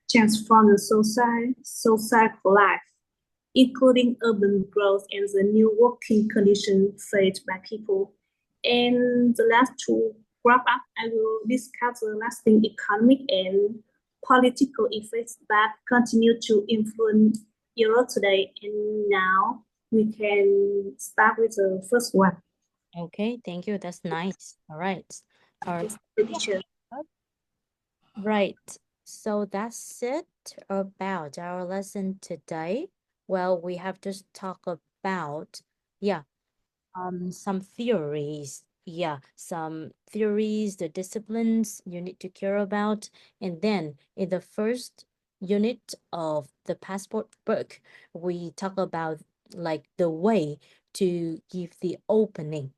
transform the societal life, including urban growth and the new working conditions faced by people. And the last to wrap up, I will discuss the lasting economic and political effects that continue to influence Europe today. And now we can start with the first one. Okay, thank you. That's nice. All right. All right. The teacher. Right. So that's it about our lesson today. Well, we have just talked about, some theories. Yeah, some theories, the disciplines you need to care about. And then in the first unit of the passport book, we talk about like the way to give the opening,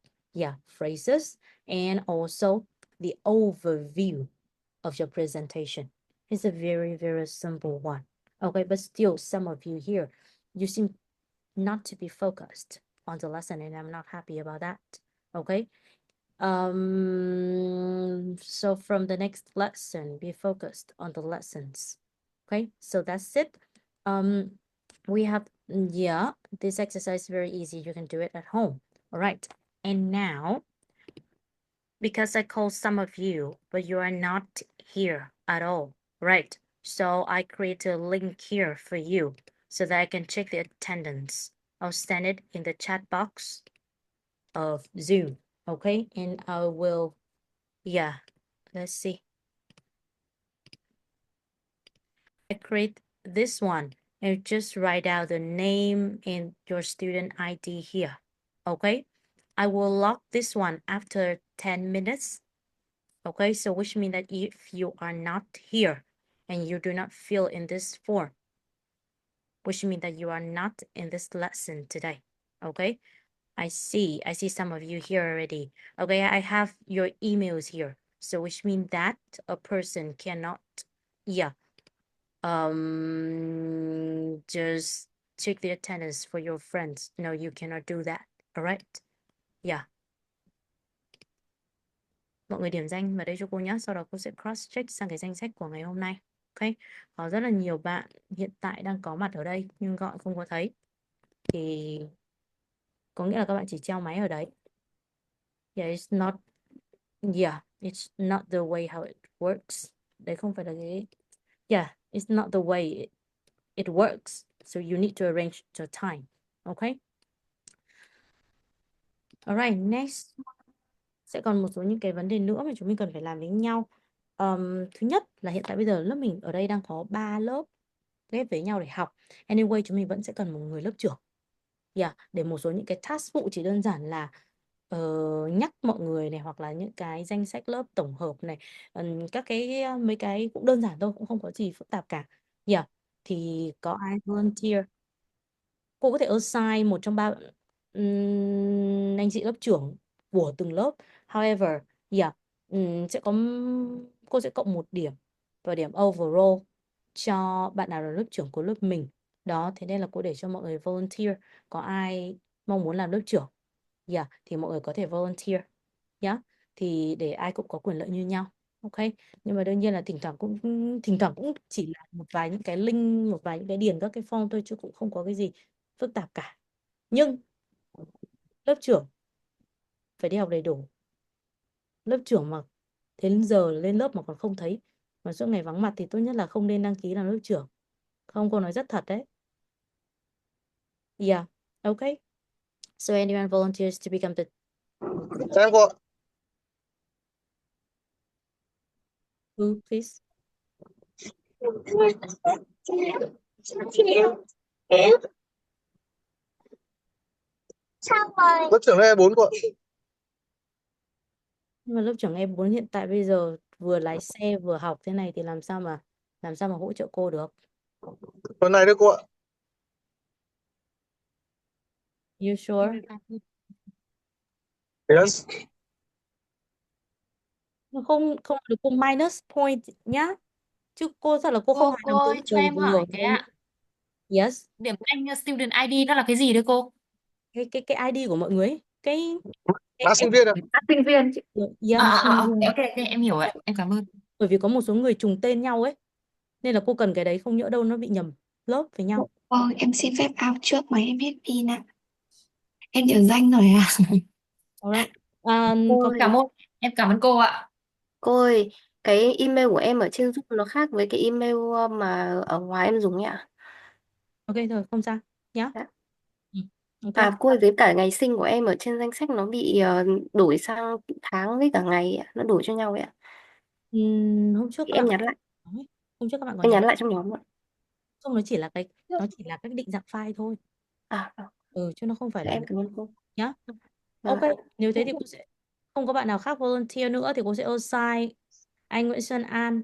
phrases, and also the overview of your presentation. It's a very, very simple one. Okay, but still some of you here, you seem not to be focused on the lesson, and I'm not happy about that. Okay. So from the next lesson, be focused on the lessons. Okay, so that's it. We have Yeah, this exercise is very easy. You can do it at home. All right. And now, because I called some of you, but you are not here at all, right? So I create a link here for you so that I can check the attendance. I'll send it in the chat box of Zoom, okay? And I will, yeah, let's see. I create this one and just write out the name and your student ID here, okay? I will lock this one after 10 minutes. Okay, so which means that if you are not here and you do not fill in this form, which means that you are not in this lesson today. Okay, I see some of you here already. Okay, I have your emails here. So which means that a person cannot, yeah, just check the attendance for your friends. No, you cannot do that. All right, yeah. Mọi người điểm danh vào đây cho cô nhé. Sau đó cô sẽ cross check sang cái danh sách của ngày hôm nay. Ok. Có rất là nhiều bạn hiện tại đang có mặt ở đây nhưng gọi không có thấy. Thì có nghĩa là các bạn chỉ treo máy ở đấy. Yeah, it's not the way how it works. Đấy không phải là cái... Yeah, it's not the way it works. So you need to arrange your time. Okay. Alright, next. Sẽ còn một số những cái vấn đề nữa mà chúng mình cần phải làm với nhau. Thứ nhất là hiện tại bây giờ lớp mình ở đây đang có 3 lớp ghép với nhau để học. Anyway, chúng mình vẫn sẽ cần một người lớp trưởng. Yeah, để một số những cái task phụ chỉ đơn giản là nhắc mọi người này, hoặc là những cái danh sách lớp tổng hợp này, các cái mấy cái cũng đơn giản thôi, cũng không có gì phức tạp cả. Yeah, thì có ai volunteer? Cô có thể assign một trong 3 anh chị lớp trưởng của từng lớp. However, yeah, cô sẽ cộng 1 điểm vào điểm overall cho bạn nào là lớp trưởng của lớp mình. Đó, thế nên là cô để cho mọi người volunteer. Có ai mong muốn làm lớp trưởng? Yeah, thì mọi người có thể volunteer. Yeah, thì để ai cũng có quyền lợi như nhau. Ok, nhưng mà đương nhiên là thỉnh thoảng cũng chỉ là một vài những cái link, một vài những cái điền các cái form thôi, chứ cũng không có cái gì phức tạp cả. Nhưng lớp trưởng phải đi học đầy đủ. Lớp trưởng mà đến giờ lên lớp mà còn không thấy, mà suốt ngày vắng mặt thì tốt nhất là không nên đăng ký làm lớp trưởng. Không, cô nói rất thật đấy. Yeah, okay. So anyone volunteers to become the... Em cô. Who, please? Lớp trưởng E4 cô ạ. Nhưng mà lớp trưởng E4 hiện tại bây giờ vừa lái xe vừa học thế này thì làm sao mà hỗ trợ cô được? Tuần này đấy cô ạ. You sure? Yes. Không được cô minus point nhá. Chứ cô thật là cô không hài lòng Cô từ ơi, cho em vừa hỏi cái ạ. Yes. Điểm danh student ID đó là cái gì đấy cô? Cái ID của mọi người ấy. Cái Sinh viên ạ. Sinh viên chứ. Yeah, Ok, em hiểu ạ. Em cảm ơn. bởi vì có một số người trùng tên nhau ấy, nên là cô cần cái đấy, không nhỡ đâu nó bị nhầm lớp với nhau. Em xin phép out trước máy em hết pin ạ. Em nhớ danh rồi à? Alright. Em cảm ơn cô ạ. Cô ơi, cái email của em ở trên Zoom nó khác với cái email mà ở ngoài em dùng nhỉ? Ok rồi, không sao nhá. Dạ. Ok. Cô ơi, với cả ngày sinh của em ở trên danh sách nó bị đổi sang tháng với cả ngày ạ, nó đổi cho nhau vậy ạ. Hôm trước Em nhắn lại. Hôm trước các bạn còn Em nhắn lại trong nhóm ạ. Không, nó chỉ là các định dạng file thôi. Chứ nó không phải là... Em cảm ơn cô. Nhá. Vâng. Ok, nếu thế thì cô sẽ không có bạn nào khác volunteer nữa thì cô sẽ assign anh Nguyễn Xuân An,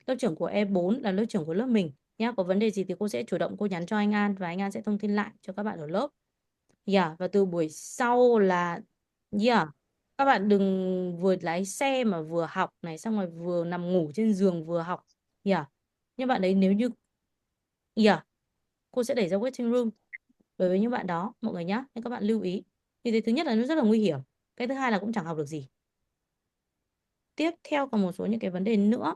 lớp trưởng của E4, là lớp trưởng của lớp mình nhá. Có vấn đề gì thì cô sẽ chủ động cô nhắn cho anh An và anh An sẽ thông tin lại cho các bạn ở lớp. Yeah, và từ buổi sau là các bạn đừng vừa lái xe mà vừa học này, xong rồi vừa nằm ngủ trên giường vừa học. Nhưng bạn đấy nếu như cô sẽ đẩy ra waiting room đối với những bạn đó, mọi người nhá. Nên các bạn lưu ý. Thì thứ nhất là nó rất là nguy hiểm. Cái thứ hai là cũng chẳng học được gì. Tiếp theo còn một số những cái vấn đề nữa.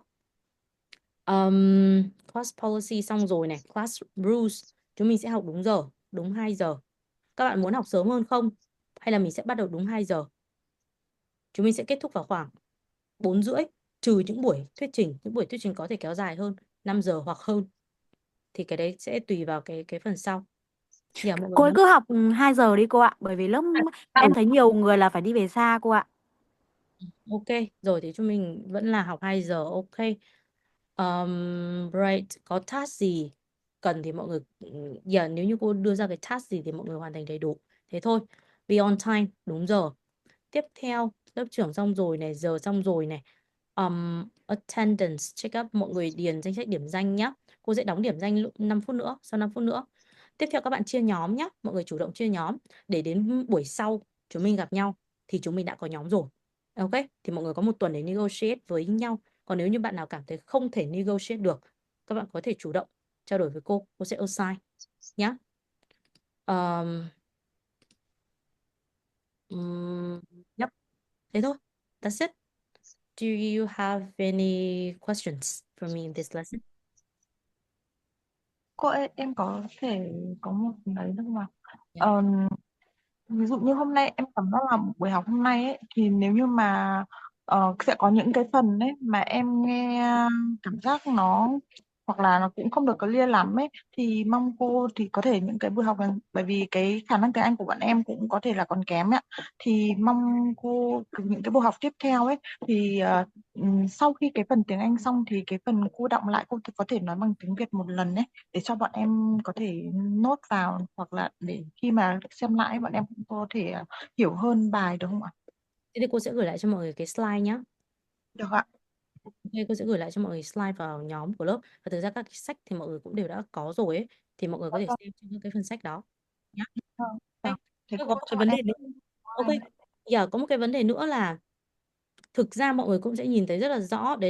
Class policy xong rồi này, class rules chúng mình sẽ học đúng giờ, đúng 2 giờ. Các bạn muốn học sớm hơn không? Hay là mình sẽ bắt đầu đúng 2 giờ? Chúng mình sẽ kết thúc vào khoảng 4 rưỡi, trừ những buổi thuyết trình. Những buổi thuyết trình có thể kéo dài hơn 5 giờ hoặc hơn. Thì cái đấy sẽ tùy vào cái phần sau. Mọi người Cô ấy nói cứ học 2 giờ đi cô ạ, bởi vì lớp em thấy nhiều người là phải đi về xa cô ạ. ok, rồi thì chúng mình vẫn là học 2 giờ, ok. Right, có task gì cần thì mọi người nếu như cô đưa ra cái task gì thì mọi người hoàn thành đầy đủ. Thế thôi. Be on time, đúng giờ. Tiếp theo, lớp trưởng xong rồi này, giờ xong rồi này. Attendance, check up, mọi người điền danh sách điểm danh nhé. Cô sẽ đóng điểm danh 5 phút nữa, sau 5 phút nữa. Tiếp theo các bạn chia nhóm nhé. Mọi người chủ động chia nhóm để đến buổi sau chúng mình gặp nhau thì chúng mình đã có nhóm rồi. Ok, thì mọi người có một tuần để negotiate với nhau. Còn nếu như bạn nào cảm thấy không thể negotiate được, các bạn có thể chủ động trao đổi với cô sẽ assign nhé. Yep. Thế thôi. That's it. Do you have any questions for me in this lesson? Cô ơi, em có thể có một đấy được không ạ? Yeah. Ví dụ như hôm nay em cảm giác là buổi học hôm nay ấy, thì nếu như mà sẽ có những cái phần ấy mà em nghe cảm giác nó hoặc là nó cũng không được clear lắm ấy, thì mong cô thì có thể những cái buổi học này, bởi vì cái khả năng tiếng Anh của bọn em cũng có thể là còn kém ấy, thì mong cô những cái buổi học tiếp theo ấy thì sau khi cái phần tiếng Anh xong thì cái phần cô đọng lại cô có thể nói bằng tiếng Việt một lần ấy, để cho bọn em có thể nốt vào, hoặc là để khi mà xem lại bọn em cũng có thể hiểu hơn bài được không ạ? Thế thì cô sẽ gửi lại cho mọi người cái slide nhé. Được ạ. Ok, cô sẽ gửi lại cho mọi người slide vào nhóm của lớp. Và thực ra các cái sách thì mọi người cũng đều đã có rồi ấy. Thì mọi người có thể xem trong những cái phần sách đó nhé. Ok. Thế Có cô một cho cái vấn đề em nữa. Ok. Giờ có một cái vấn đề nữa là thực ra mọi người cũng sẽ nhìn thấy rất là rõ đấy